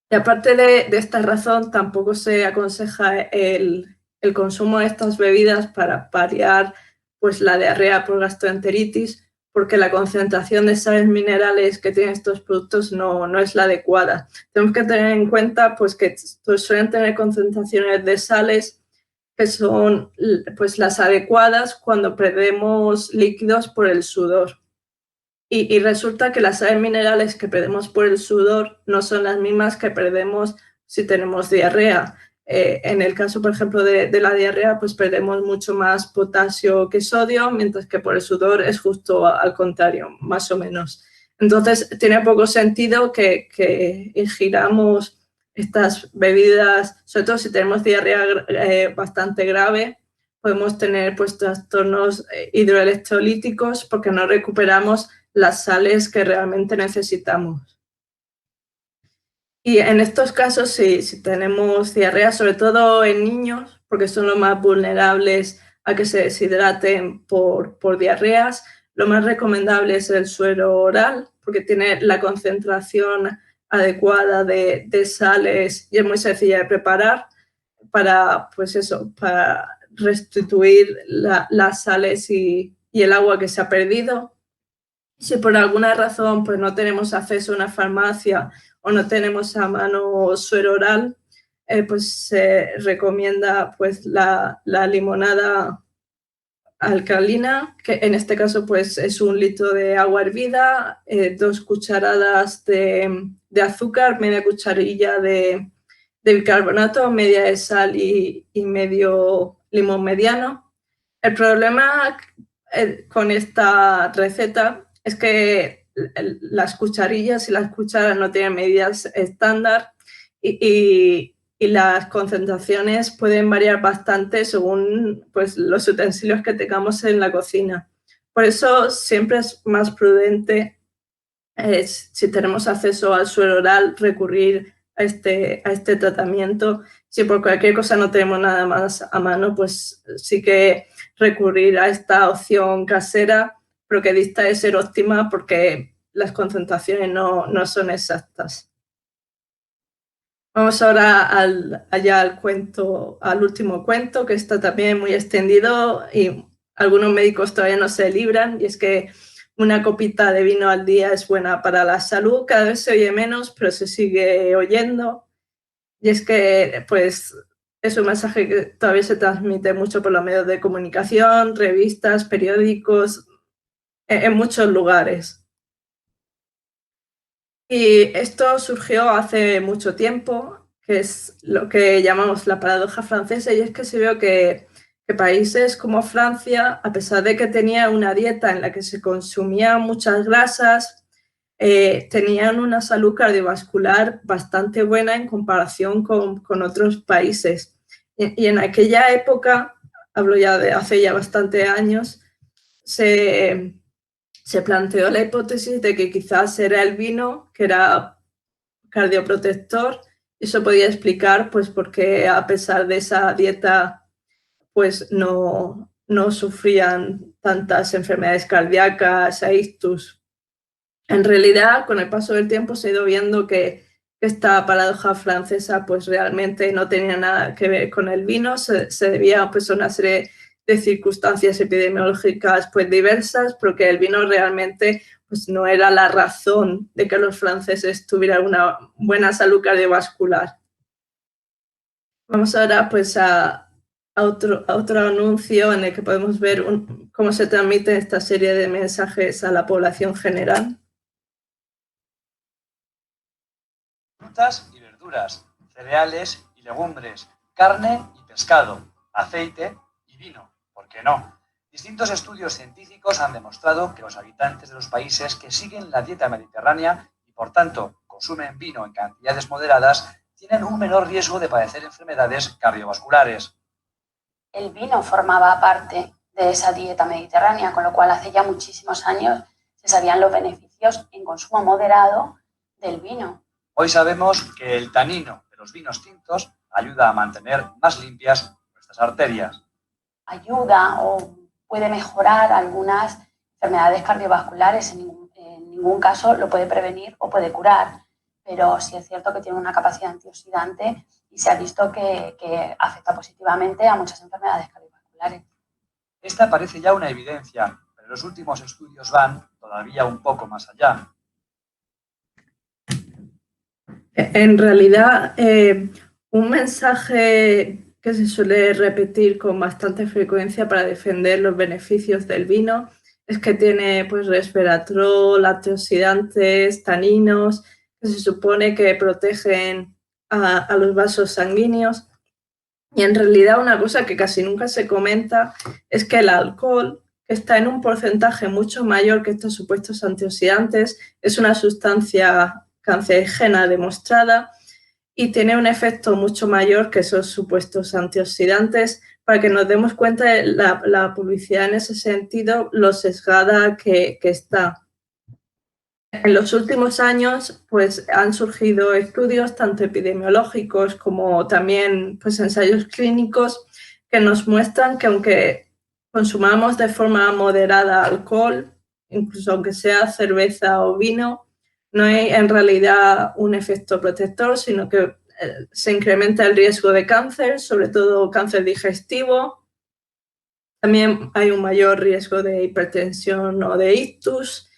Y aparte de esta razón, tampoco se aconseja el consumo de estas bebidas para paliar pues, la diarrea por gastroenteritis, porque la concentración de sales minerales que tienen estos productos no es la adecuada. Tenemos que tener en cuenta pues, que suelen tener concentraciones de sales que son pues, las adecuadas cuando perdemos líquidos por el sudor. Y resulta que las sales minerales que perdemos por el sudor no son las mismas que perdemos si tenemos diarrea. En el caso, por ejemplo, de la diarrea, pues perdemos mucho más potasio que sodio, mientras que por el sudor es justo al contrario, más o menos. Entonces, tiene poco sentido que ingiramos estas bebidas, sobre todo si tenemos diarrea bastante grave, podemos tener pues, trastornos hidroelectrolíticos porque no recuperamos las sales que realmente necesitamos. Y en estos casos, si tenemos diarrea, sobre todo en niños, porque son los más vulnerables a que se deshidraten por diarreas, lo más recomendable es el suero oral, porque tiene la concentración adecuada de sales y es muy sencilla de preparar para, pues eso, para restituir las sales y el agua que se ha perdido. Si por alguna razón pues, no tenemos acceso a una farmacia o no tenemos a mano suero oral, pues se recomienda pues, la limonada alcalina, que en este caso pues, es 1 litro de agua hervida, 2 cucharadas de azúcar, media cucharilla de bicarbonato, media de sal y medio limón mediano. El problema con esta receta es que las cucharillas y las cucharas no tienen medidas estándar y las concentraciones pueden variar bastante según pues, los utensilios que tengamos en la cocina. Por eso siempre es más prudente, si tenemos acceso al suero oral, recurrir a este tratamiento. Si por cualquier cosa no tenemos nada más a mano, pues sí que recurrir a esta opción casera, pero que dista de ser óptima porque las concentraciones no son exactas. Vamos ahora al último cuento, que está también muy extendido y algunos médicos todavía no se libran, y es que una copita de vino al día es buena para la salud. Cada vez se oye menos, pero se sigue oyendo. Y es que, pues, es un mensaje que todavía se transmite mucho por los medios de comunicación, revistas, periódicos, en muchos lugares. Y esto surgió hace mucho tiempo, que es lo que llamamos la paradoja francesa, y es que se vio que países como Francia, a pesar de que tenía una dieta en la que se consumían muchas grasas, tenían una salud cardiovascular bastante buena en comparación con otros países. Y en aquella época, hablo ya de hace ya bastantes años, se planteó la hipótesis de que quizás era el vino, que era cardioprotector, y eso podía explicar pues, por qué a pesar de esa dieta pues no sufrían tantas enfermedades cardíacas e ictus. En realidad, con el paso del tiempo se ha ido viendo que esta paradoja francesa pues realmente no tenía nada que ver con el vino, se debía pues, a una serie de circunstancias epidemiológicas pues, diversas, porque el vino realmente pues, no era la razón de que los franceses tuvieran una buena salud cardiovascular. Vamos ahora pues, a otro anuncio en el que podemos ver cómo se transmite esta serie de mensajes a la población general. Frutas y verduras, cereales y legumbres, carne y pescado, aceite y vino, ¿por qué no? Distintos estudios científicos han demostrado que los habitantes de los países que siguen la dieta mediterránea y por tanto consumen vino en cantidades moderadas tienen un menor riesgo de padecer enfermedades cardiovasculares. El vino formaba parte de esa dieta mediterránea, con lo cual hace ya muchísimos años se sabían los beneficios en consumo moderado del vino. Hoy sabemos que el tanino de los vinos tintos ayuda a mantener más limpias nuestras arterias. Ayuda o puede mejorar algunas enfermedades cardiovasculares, en ningún caso lo puede prevenir o puede curar, pero sí es cierto que tiene una capacidad antioxidante y se ha visto que afecta positivamente a muchas enfermedades cardiovasculares. Esta parece ya una evidencia, pero los últimos estudios van todavía un poco más allá. En realidad, un mensaje que se suele repetir con bastante frecuencia para defender los beneficios del vino es que tiene pues, resveratrol, antioxidantes, taninos, que se supone que protegen a los vasos sanguíneos. Y en realidad una cosa que casi nunca se comenta es que el alcohol, que está en un porcentaje mucho mayor que estos supuestos antioxidantes, es una sustancia cancerígena demostrada y tiene un efecto mucho mayor que esos supuestos antioxidantes, para que nos demos cuenta de la publicidad en ese sentido, lo sesgada que está. En los últimos años pues, han surgido estudios tanto epidemiológicos como también pues, ensayos clínicos que nos muestran que aunque consumamos de forma moderada alcohol, incluso aunque sea cerveza o vino, no hay en realidad un efecto protector, sino que se incrementa el riesgo de cáncer, sobre todo cáncer digestivo. También hay un mayor riesgo de hipertensión o de ictus.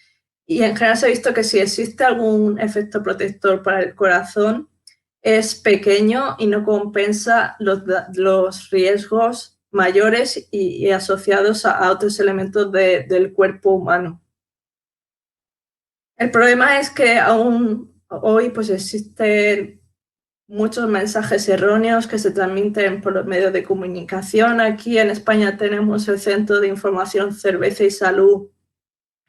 Y en general se ha visto que si existe algún efecto protector para el corazón, es pequeño y no compensa los riesgos mayores y asociados a otros elementos del cuerpo humano. El problema es que aún hoy pues, existen muchos mensajes erróneos que se transmiten por los medios de comunicación. Aquí en España tenemos el Centro de Información Cerveza y Salud,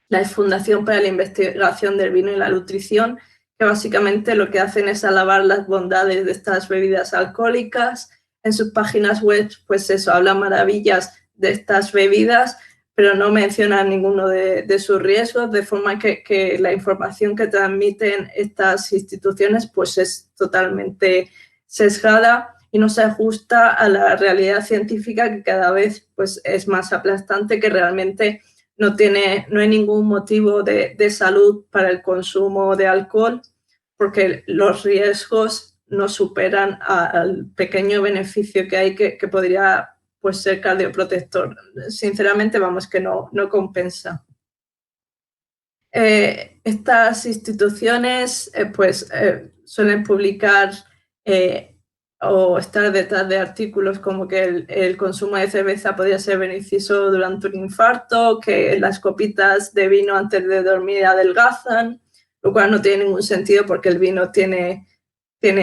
la Fundación para la Investigación del Vino y la Nutrición, que básicamente lo que hacen es alabar las bondades de estas bebidas alcohólicas. En sus páginas web, pues eso, hablan maravillas de estas bebidas, pero no mencionan ninguno de sus riesgos, de forma que la información que transmiten estas instituciones pues es totalmente sesgada y no se ajusta a la realidad científica, que cada vez pues es más aplastante, que realmente no hay ningún motivo de salud para el consumo de alcohol, porque los riesgos no superan al pequeño beneficio que hay, que podría pues ser cardioprotector. Sinceramente, vamos, que no compensa. Estas instituciones suelen publicar o estar detrás de artículos como que el consumo de cerveza podría ser beneficioso durante un infarto, que las copitas de vino antes de dormir adelgazan, lo cual no tiene ningún sentido porque el vino tiene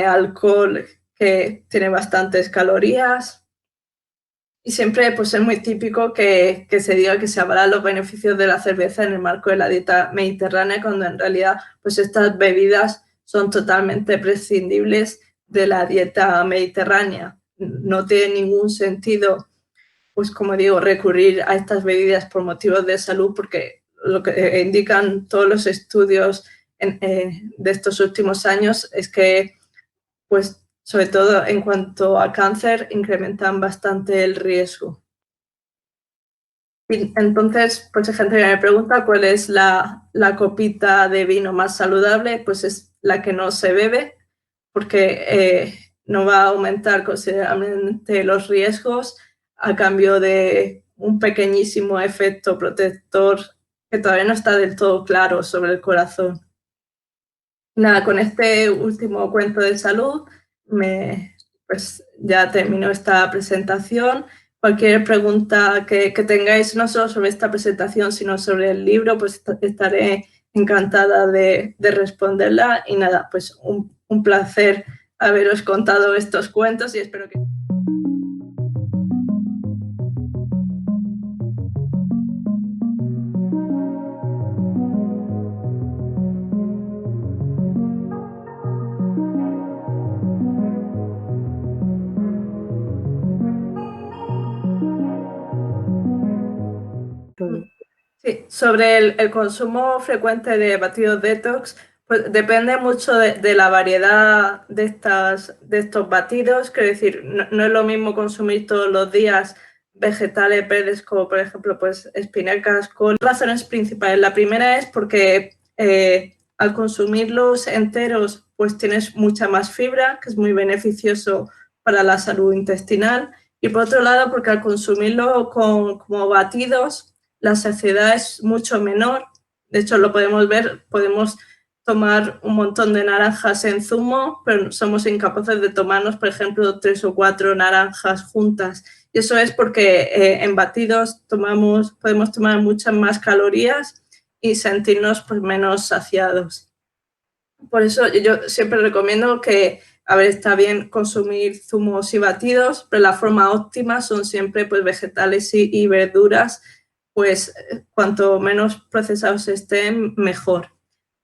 alcohol que tiene bastantes calorías. Y siempre pues, es muy típico que se diga que se avalan los beneficios de la cerveza en el marco de la dieta mediterránea, cuando en realidad pues, estas bebidas son totalmente prescindibles de la dieta mediterránea. No tiene ningún sentido, pues como digo, recurrir a estas bebidas por motivos de salud, porque lo que indican todos los estudios de estos últimos años es que, pues, sobre todo en cuanto a cáncer, incrementan bastante el riesgo. Y entonces, pues hay gente que me pregunta cuál es la copita de vino más saludable, pues es la que no se bebe, porque no va a aumentar considerablemente los riesgos a cambio de un pequeñísimo efecto protector que todavía no está del todo claro sobre el corazón. Nada, con este último cuento de salud, pues ya termino esta presentación. Cualquier pregunta que tengáis, no solo sobre esta presentación, sino sobre el libro, pues estaré encantada de responderla. Y nada, pues un placer haberos contado estos cuentos y espero que... Sí, sobre el consumo frecuente de batidos detox, pues depende mucho de la variedad de estos batidos. Quiero decir, no es lo mismo consumir todos los días vegetales verdes como, por ejemplo, pues espinacas con razones principales. La primera es porque al consumirlos enteros, pues tienes mucha más fibra, que es muy beneficioso para la salud intestinal. Y por otro lado, porque al consumirlo como batidos, la saciedad es mucho menor. De hecho, lo podemos ver, podemos tomar un montón de naranjas en zumo, pero somos incapaces de tomarnos, por ejemplo, 3 o 4 naranjas juntas. Y eso es porque en batidos podemos tomar muchas más calorías y sentirnos pues, menos saciados. Por eso yo siempre recomiendo que, a ver, está bien consumir zumos y batidos, pero la forma óptima son siempre pues, vegetales y verduras, pues cuanto menos procesados estén, mejor.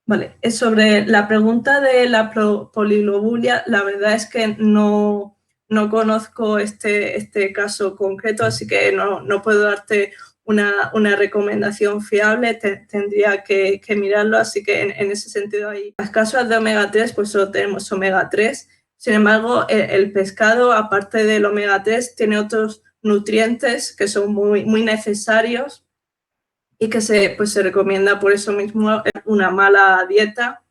Vale, sobre la pregunta de la poliglobulia, la verdad es que no conozco este caso concreto, así que no puedo darte una recomendación fiable, tendría que mirarlo, así que en ese sentido hay las cápsulas de omega 3, pues solo tenemos omega 3, sin embargo el pescado, aparte del omega 3, tiene otros nutrientes que son muy necesarios y que se recomienda por eso mismo una mala dieta.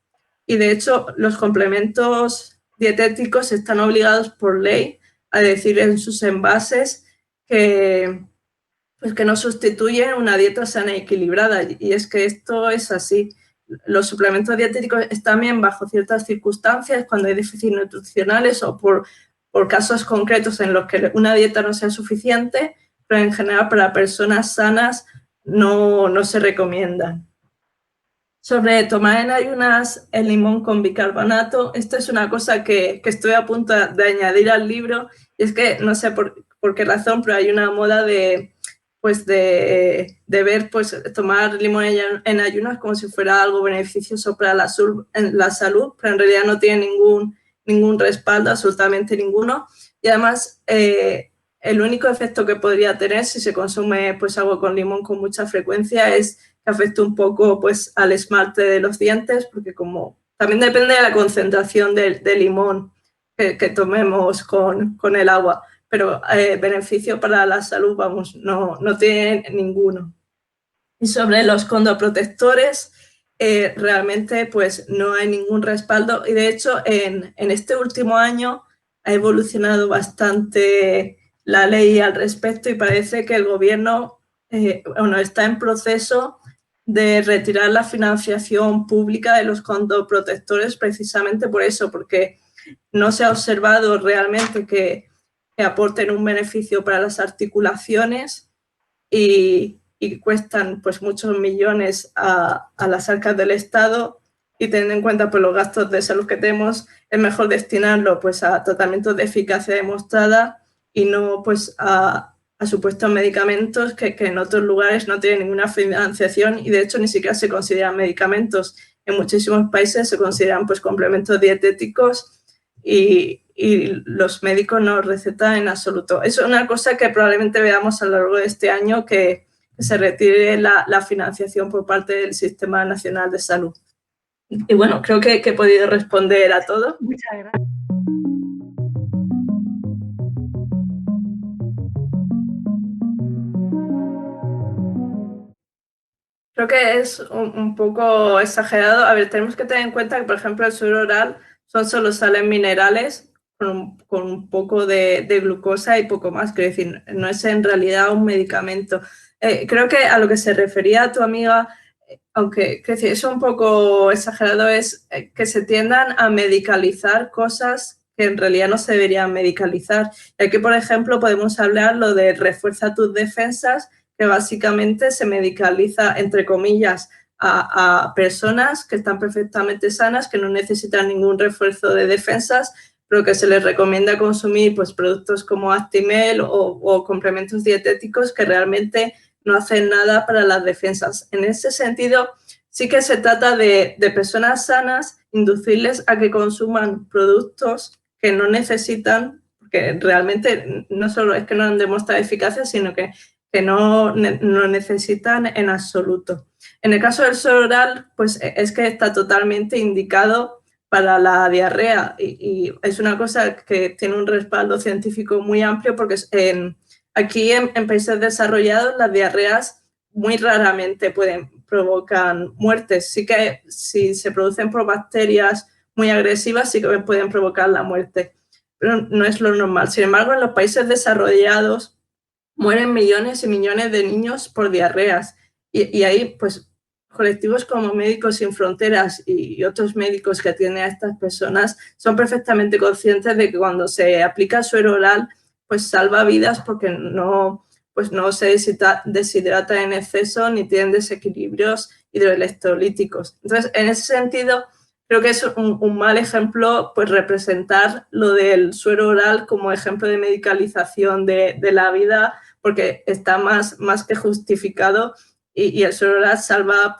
Y de hecho los complementos dietéticos están obligados por ley a decir en sus envases que no sustituyen una dieta sana y equilibrada. Y es que esto es así. Los suplementos dietéticos están bien bajo ciertas circunstancias, cuando hay déficits nutricionales o por casos concretos en los que una dieta no sea suficiente, pero en general para personas sanas no se recomiendan. Sobre tomar en ayunas el limón con bicarbonato, esto es una cosa que estoy a punto de añadir al libro, y es que no sé por qué razón, pero hay una moda de ver tomar limón en ayunas como si fuera algo beneficioso para la salud, pero en realidad no tiene ningún respaldo, absolutamente ninguno. Y además, el único efecto que podría tener si se consume algo con limón con mucha frecuencia es que afecte un poco al esmalte de los dientes, porque también depende de la concentración de limón que tomemos con el agua, pero beneficio para la salud, vamos, no tiene ninguno. Y sobre los condoprotectores, realmente no hay ningún respaldo, y de hecho en este último año ha evolucionado bastante la ley al respecto, y parece que el gobierno está en proceso de retirar la financiación pública de los condoprotectores precisamente por eso, porque no se ha observado realmente que aporten un beneficio para las articulaciones y cuestan muchos millones a las arcas del Estado, y teniendo en cuenta los gastos de salud que tenemos, es mejor destinarlo a tratamientos de eficacia demostrada y no a supuestos medicamentos que en otros lugares no tienen ninguna financiación, y de hecho ni siquiera se consideran medicamentos. En muchísimos países se consideran complementos dietéticos, y los médicos no recetan en absoluto. Es una cosa que probablemente veamos a lo largo de este año, que se retire la financiación por parte del Sistema Nacional de Salud. Y bueno, creo que he podido responder a todo. Muchas gracias. Creo que es un poco exagerado. A ver, tenemos que tener en cuenta que, por ejemplo, el suero oral son solo sales minerales con un poco de glucosa y poco más. Quiero decir, no es en realidad un medicamento. Creo que a lo que se refería tu amiga, aunque es un poco exagerado, es que se tiendan a medicalizar cosas que en realidad no se deberían medicalizar. Y aquí, por ejemplo, podemos hablar lo de refuerza tus defensas, que básicamente se medicaliza, entre comillas, a personas que están perfectamente sanas, que no necesitan ningún refuerzo de defensas, pero que se les recomienda consumir productos como Actimel o complementos dietéticos que realmente no hacen nada para las defensas. En ese sentido, sí que se trata de personas sanas, inducirles a que consuman productos que no necesitan, porque realmente no solo es que no han demostrado eficacia, sino que no necesitan en absoluto. En el caso del suero oral, es que está totalmente indicado para la diarrea, y es una cosa que tiene un respaldo científico muy amplio, porque aquí en países desarrollados las diarreas muy raramente provocan muertes. Sí que si se producen por bacterias muy agresivas sí que pueden provocar la muerte, pero no es lo normal. Sin embargo, en los países desarrollados mueren millones y millones de niños por diarreas, y ahí colectivos como Médicos Sin Fronteras y otros médicos que atienden a estas personas son perfectamente conscientes de que cuando se aplica suero oral salva vidas, porque no se deshidrata en exceso ni tienen desequilibrios hidroelectrolíticos. Entonces, en ese sentido, creo que es un mal ejemplo representar lo del suero oral como ejemplo de medicalización de la vida, porque está más que justificado, y el suero oral salva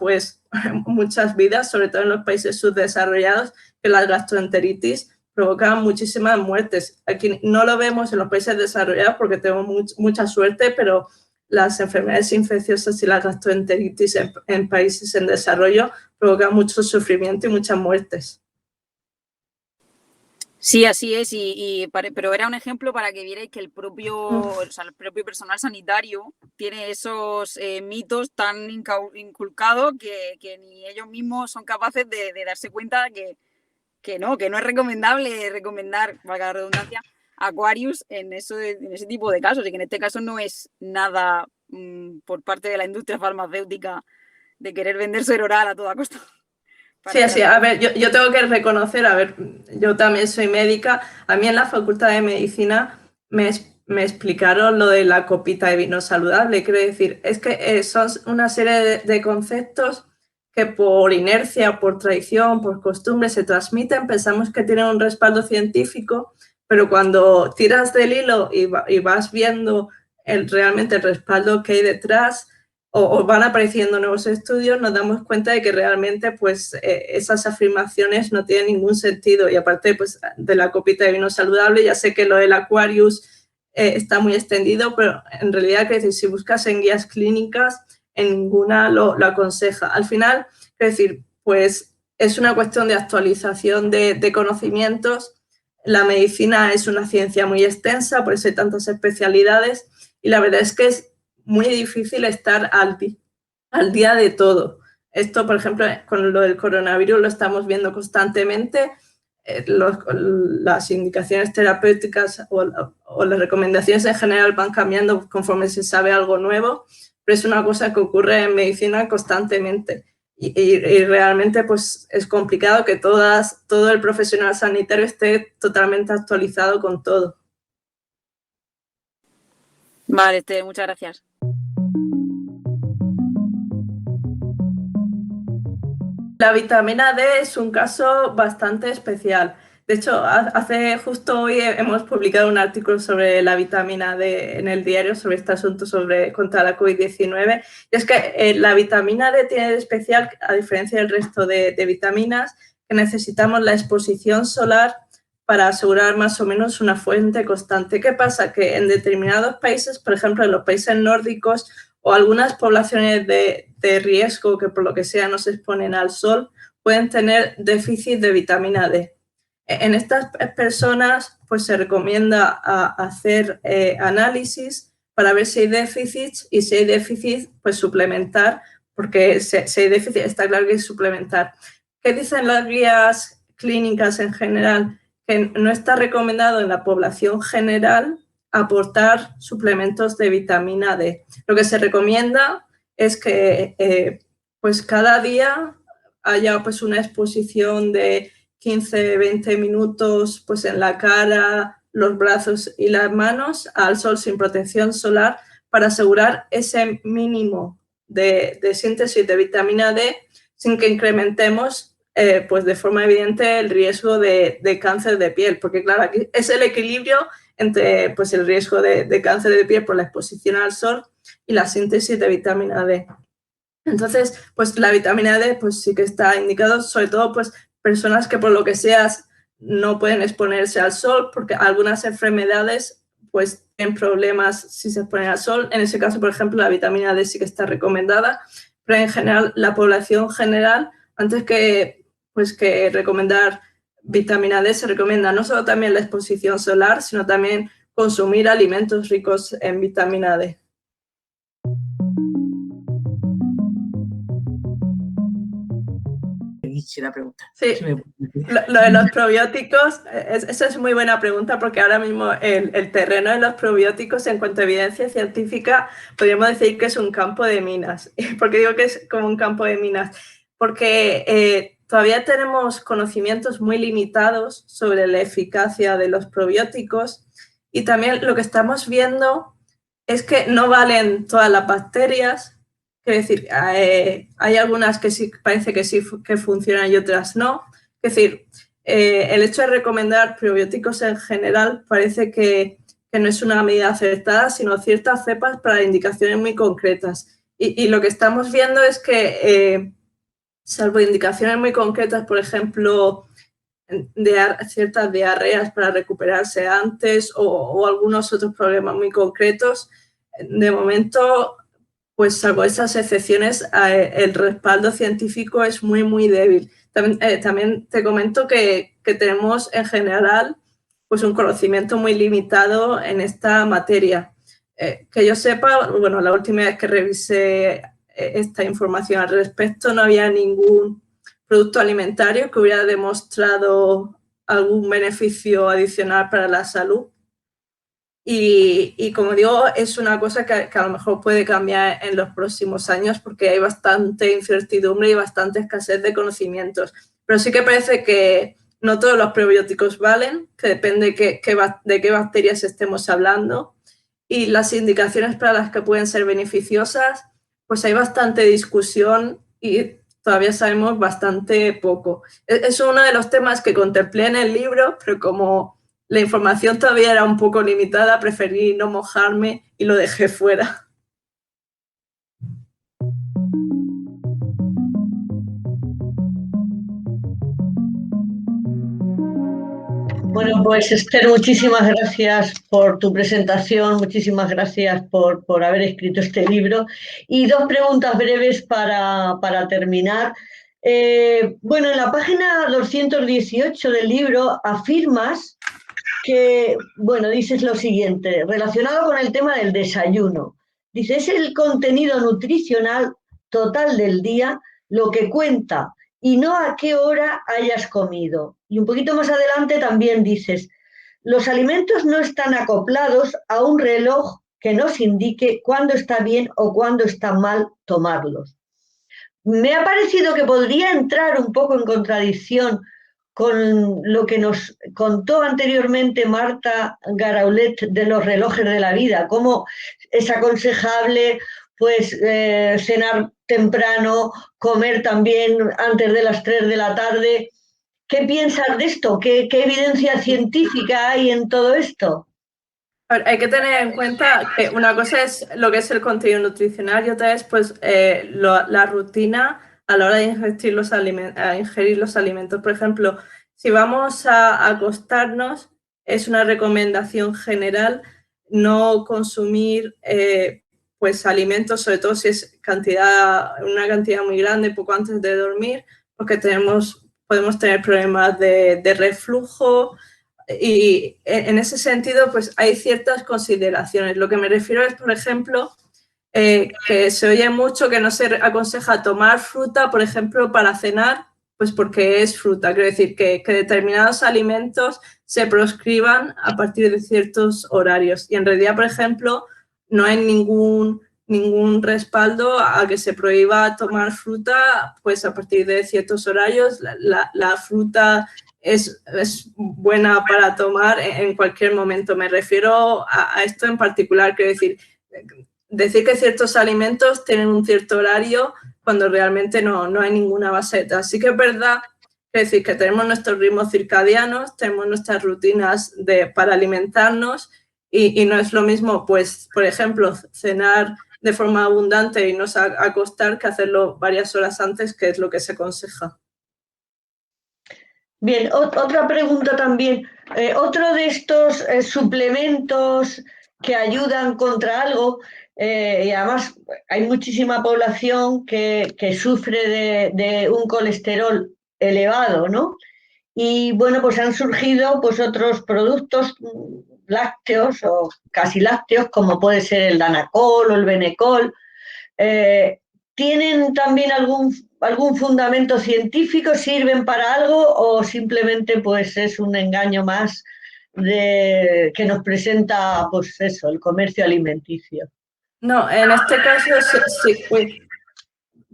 muchas vidas, sobre todo en los países subdesarrollados, que la gastroenteritis provoca muchísimas muertes. Aquí no lo vemos en los países desarrollados porque tenemos mucha suerte, pero las enfermedades infecciosas y la gastroenteritis en países en desarrollo provocan mucho sufrimiento y muchas muertes. Sí, así es, pero era un ejemplo para que vierais que el propio personal sanitario tiene esos mitos tan inculcados que ni ellos mismos son capaces de darse cuenta que no es recomendable recomendar, valga la redundancia, Aquarius en ese tipo de casos, y que en este caso no es nada por parte de la industria farmacéutica de querer vender suero oral a toda costa. Sí, a ver, yo tengo que reconocer, yo también soy médica. A mí en la Facultad de Medicina me explicaron lo de la copita de vino saludable. Quiero decir, es que son una serie de conceptos que por inercia, por tradición, por costumbre se transmiten, pensamos que tienen un respaldo científico, pero cuando tiras del hilo y vas viendo realmente el respaldo que hay detrás, o van apareciendo nuevos estudios, nos damos cuenta de que realmente pues, esas afirmaciones no tienen ningún sentido. Y aparte pues, de la copita de vino saludable, ya sé que lo del Aquarius está muy extendido, pero en realidad, si buscas en guías clínicas, en ninguna lo aconseja. Al final, es decir, pues es una cuestión de actualización de conocimientos. La medicina es una ciencia muy extensa, por eso hay tantas especialidades, y la verdad es que es muy difícil estar al día de todo. Esto, por ejemplo, con lo del coronavirus lo estamos viendo constantemente. Las indicaciones terapéuticas o las recomendaciones en general van cambiando conforme se sabe algo nuevo, pero es una cosa que ocurre en medicina constantemente. Y realmente pues, es complicado que todo el profesional sanitario esté totalmente actualizado con todo. Vale, muchas gracias. La vitamina D es un caso bastante especial. De hecho, justo hoy hemos publicado un artículo sobre la vitamina D en el diario, sobre este asunto contra la COVID-19. Y es que la vitamina D tiene de especial, a diferencia del resto de vitaminas, que necesitamos la exposición solar para asegurar más o menos una fuente constante. ¿Qué pasa? Que en determinados países, por ejemplo, en los países nórdicos o algunas poblaciones de riesgo que por lo que sea no se exponen al sol, pueden tener déficit de vitamina D. En estas personas pues, se recomienda hacer análisis para ver si hay déficits y si hay déficit, pues suplementar, porque si hay déficit está claro que hay que suplementar. ¿Qué dicen las guías clínicas en general? Que no está recomendado en la población general aportar suplementos de vitamina D. Lo que se recomienda es que pues cada día haya pues una exposición de 15-20 minutos pues en la cara, los brazos y las manos al sol sin protección solar para asegurar ese mínimo de síntesis de vitamina D sin que incrementemos pues de forma evidente el riesgo de cáncer de piel, porque claro, aquí es el equilibrio entre pues, el riesgo de cáncer de piel por la exposición al sol y la síntesis de vitamina D. Entonces, pues la vitamina D pues, sí que está indicado, sobre todo pues, personas que por lo que sea no pueden exponerse al sol, porque algunas enfermedades pues, tienen problemas si se exponen al sol. En ese caso, por ejemplo, la vitamina D sí que está recomendada, pero en general, la población general, antes que recomendar vitamina D, se recomienda no solo también la exposición solar, sino también consumir alimentos ricos en vitamina D. La pregunta. Sí, lo de los probióticos, esa es muy buena pregunta porque ahora mismo el terreno de los probióticos en cuanto a evidencia científica podríamos decir que es un campo de minas. ¿Por qué digo que es como un campo de minas? Porque todavía tenemos conocimientos muy limitados sobre la eficacia de los probióticos y también lo que estamos viendo es que no valen todas las bacterias. Es decir, hay algunas que sí parece que sí que funcionan y otras no. Es decir, el hecho de recomendar probióticos en general parece que no es una medida acertada, sino ciertas cepas para indicaciones muy concretas. Y lo que estamos viendo es que, salvo indicaciones muy concretas, por ejemplo, ciertas diarreas para recuperarse antes o algunos otros problemas muy concretos, de momento, pues salvo esas excepciones, el respaldo científico es muy, muy débil. También te comento que tenemos en general pues un conocimiento muy limitado en esta materia. Que yo sepa, bueno, la última vez que revisé esta información al respecto no había ningún producto alimentario que hubiera demostrado algún beneficio adicional para la salud. Y como digo, es una cosa que a lo mejor puede cambiar en los próximos años porque hay bastante incertidumbre y bastante escasez de conocimientos. Pero sí que parece que no todos los probióticos valen, que depende de qué bacterias estemos hablando. Y las indicaciones para las que pueden ser beneficiosas, pues hay bastante discusión y todavía sabemos bastante poco. Es uno de los temas que contemplé en el libro, pero como la información todavía era un poco limitada, preferí no mojarme y lo dejé fuera. Bueno, pues Esther, muchísimas gracias por tu presentación, muchísimas gracias por haber escrito este libro. Y dos preguntas breves para terminar. Bueno, en la página 218 del libro afirmas que, bueno, dices lo siguiente, relacionado con el tema del desayuno. Dice, es el contenido nutricional total del día lo que cuenta y no a qué hora hayas comido. Y un poquito más adelante también dices, los alimentos no están acoplados a un reloj que nos indique cuándo está bien o cuándo está mal tomarlos. Me ha parecido que podría entrar un poco en contradicción con lo que nos contó anteriormente Marta Garaulet de los relojes de la vida, cómo es aconsejable pues cenar temprano, comer también antes de las 3 de la tarde. ¿Qué piensas de esto? ¿Qué evidencia científica hay en todo esto? Hay que tener en cuenta que una cosa es lo que es el contenido nutricional y otra es pues, la rutina a la hora de ingerir los alimentos. Por ejemplo, si vamos a acostarnos, es una recomendación general no consumir pues, alimentos, sobre todo si es una cantidad muy grande poco antes de dormir, porque podemos tener problemas de reflujo. Y en ese sentido, pues hay ciertas consideraciones. Lo que me refiero es, por ejemplo, que se oye mucho que no se aconseja tomar fruta, por ejemplo, para cenar, pues porque es fruta. Quiero decir que determinados alimentos se proscriban a partir de ciertos horarios. Y en realidad, por ejemplo, no hay ningún respaldo a que se prohíba tomar fruta pues a partir de ciertos horarios. La fruta es buena para tomar en cualquier momento. Me refiero a esto en particular, quiero decir que ciertos alimentos tienen un cierto horario cuando realmente no hay ninguna base. Así que es verdad, es decir, que tenemos nuestros ritmos circadianos, tenemos nuestras rutinas para alimentarnos y no es lo mismo, pues, por ejemplo, cenar de forma abundante y no acostar que hacerlo varias horas antes, que es lo que se aconseja. Bien, otra pregunta también. Otro de estos suplementos que ayudan contra algo, y además hay muchísima población que sufre de un colesterol elevado, ¿no? Y bueno, pues han surgido pues otros productos lácteos o casi lácteos, como puede ser el Danacol o el Benecol. ¿Tienen también algún fundamento científico? ¿Sirven para algo o simplemente pues es un engaño más que nos presenta pues eso, el comercio alimenticio? No, en este caso sí.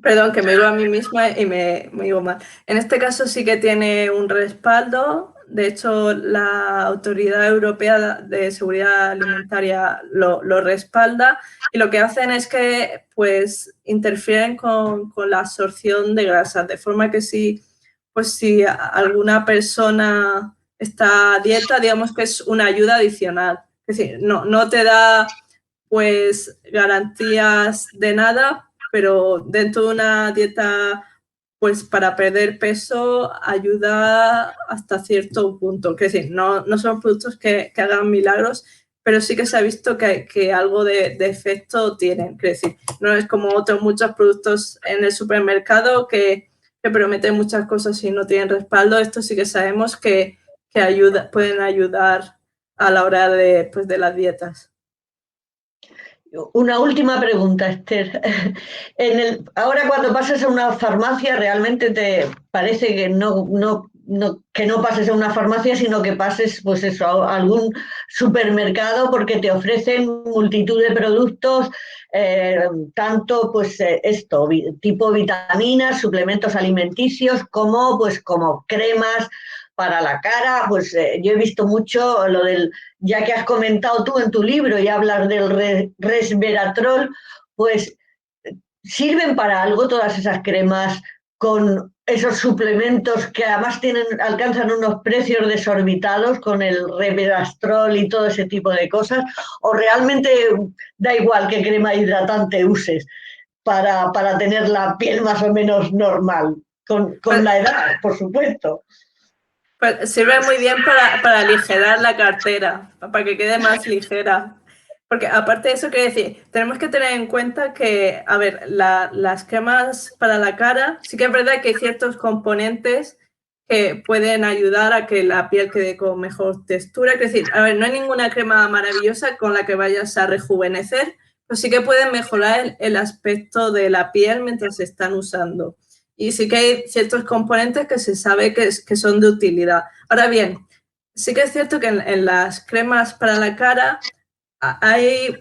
Perdón, que me digo a mí misma y me digo mal. En este caso sí que tiene un respaldo. De hecho, la Autoridad Europea de Seguridad Alimentaria lo respalda y lo que hacen es que pues, interfieren con la absorción de grasas, de forma que si alguna persona está a dieta, digamos que es una ayuda adicional. Es decir, no te da pues garantías de nada, pero dentro de una dieta, pues para perder peso ayuda hasta cierto punto. Es decir, no son productos que hagan milagros, pero sí que se ha visto que algo de efecto tienen. Es decir, no es como otros muchos productos en el supermercado que prometen muchas cosas y no tienen respaldo. Esto sí que sabemos que pueden ayudar a la hora de las dietas. Una última pregunta, Esther. Ahora cuando pasas a una farmacia, realmente te parece que no pases a una farmacia, sino que pases pues eso, a algún supermercado porque te ofrecen multitud de productos, tanto pues tipo vitaminas, suplementos alimenticios, como cremas para la cara. Pues yo he visto mucho lo del, ya que has comentado tú en tu libro y hablas del resveratrol, pues ¿sirven para algo todas esas cremas con esos suplementos que además alcanzan unos precios desorbitados con el Resveratrol y todo ese tipo de cosas, o realmente da igual qué crema hidratante uses para tener la piel más o menos normal, con la edad, por supuesto. Pues sirve muy bien para aligerar la cartera, para que quede más ligera. Porque aparte de eso, quiero decir, tenemos que tener en cuenta que, a ver, las cremas para la cara, sí que es verdad que hay ciertos componentes que pueden ayudar a que la piel quede con mejor textura. Es decir, a ver, no hay ninguna crema maravillosa con la que vayas a rejuvenecer, pero sí que pueden mejorar el aspecto de la piel mientras se están usando. Y sí que hay ciertos componentes que se sabe que son de utilidad. Ahora bien, sí que es cierto que en las cremas para la cara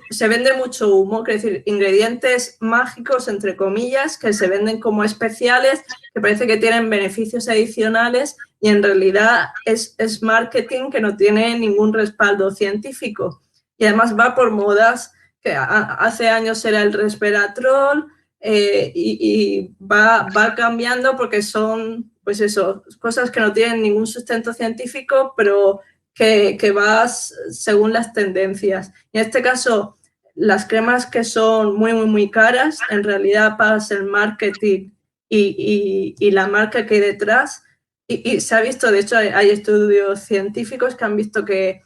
se vende mucho humo, es decir, ingredientes mágicos, entre comillas, que se venden como especiales, que parece que tienen beneficios adicionales y en realidad es marketing que no tiene ningún respaldo científico. Y además va por modas, que hace años era el Resveratrol y va cambiando porque son, pues eso, cosas que no tienen ningún sustento científico, pero que vas según las tendencias. Y en este caso, las cremas que son muy caras, en realidad pagas el marketing y la marca que hay detrás. Y se ha visto, de hecho, hay estudios científicos que han visto que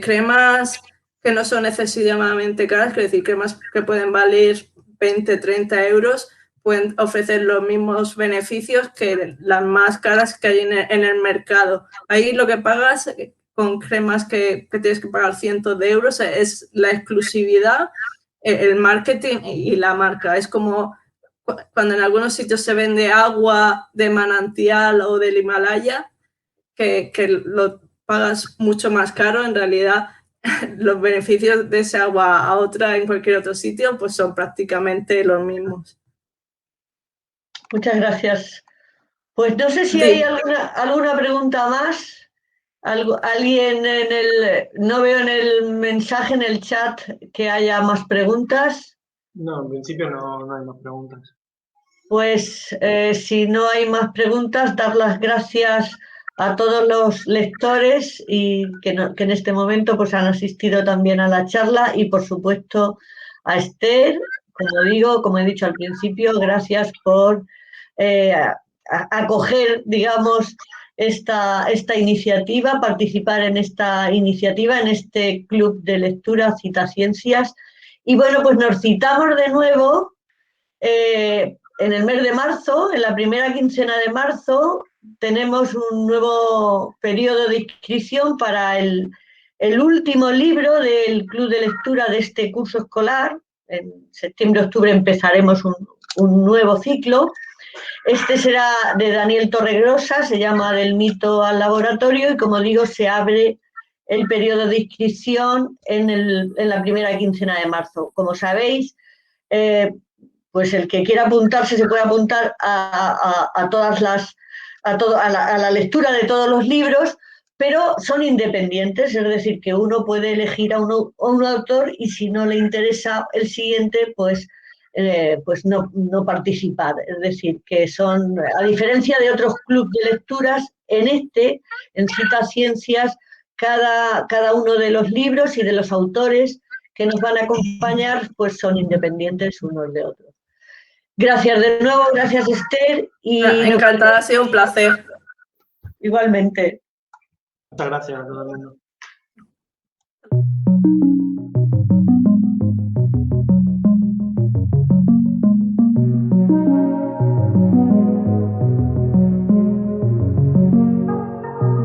cremas que no son excesivamente caras, es decir, cremas que pueden valer 20, 30 euros, pueden ofrecer los mismos beneficios que las más caras que hay en el mercado. Ahí lo que pagas con cremas que tienes que pagar cientos de euros es la exclusividad, el marketing y la marca. Es como cuando en algunos sitios se vende agua de manantial o del Himalaya, que lo pagas mucho más caro, en realidad los beneficios de esa agua a otra en cualquier otro sitio pues son prácticamente los mismos. Muchas gracias. Pues no sé si hay alguna pregunta más. ¿Alguien no veo en el mensaje, en el chat, que haya más preguntas? No, en principio no hay más preguntas. Pues si no hay más preguntas, dar las gracias a todos los lectores y que en este momento pues han asistido también a la charla y por supuesto a Esther, como he dicho al principio, gracias por acoger, digamos, esta iniciativa, participar en esta iniciativa, en este club de lectura Citaciencias. Y bueno, pues nos citamos de nuevo en el mes de marzo, en la primera quincena de marzo, tenemos un nuevo periodo de inscripción para el último libro del club de lectura de este curso escolar. En septiembre-octubre empezaremos un nuevo ciclo. Este será de Daniel Torregrosa, se llama Del mito al laboratorio y, como digo, se abre el periodo de inscripción en la primera quincena de marzo. Como sabéis, pues el que quiera apuntarse se puede apuntar a la lectura de todos los libros, pero son independientes, es decir, que uno puede elegir a un autor y si no le interesa el siguiente, pues no participar. Es decir, que son, a diferencia de otros clubes de lecturas, en Citaciencias, cada uno de los libros y de los autores que nos van a acompañar, pues son independientes unos de otros. Gracias de nuevo, gracias Esther. Encantada, ha sido un placer. Igualmente. Muchas gracias a todo el mundo.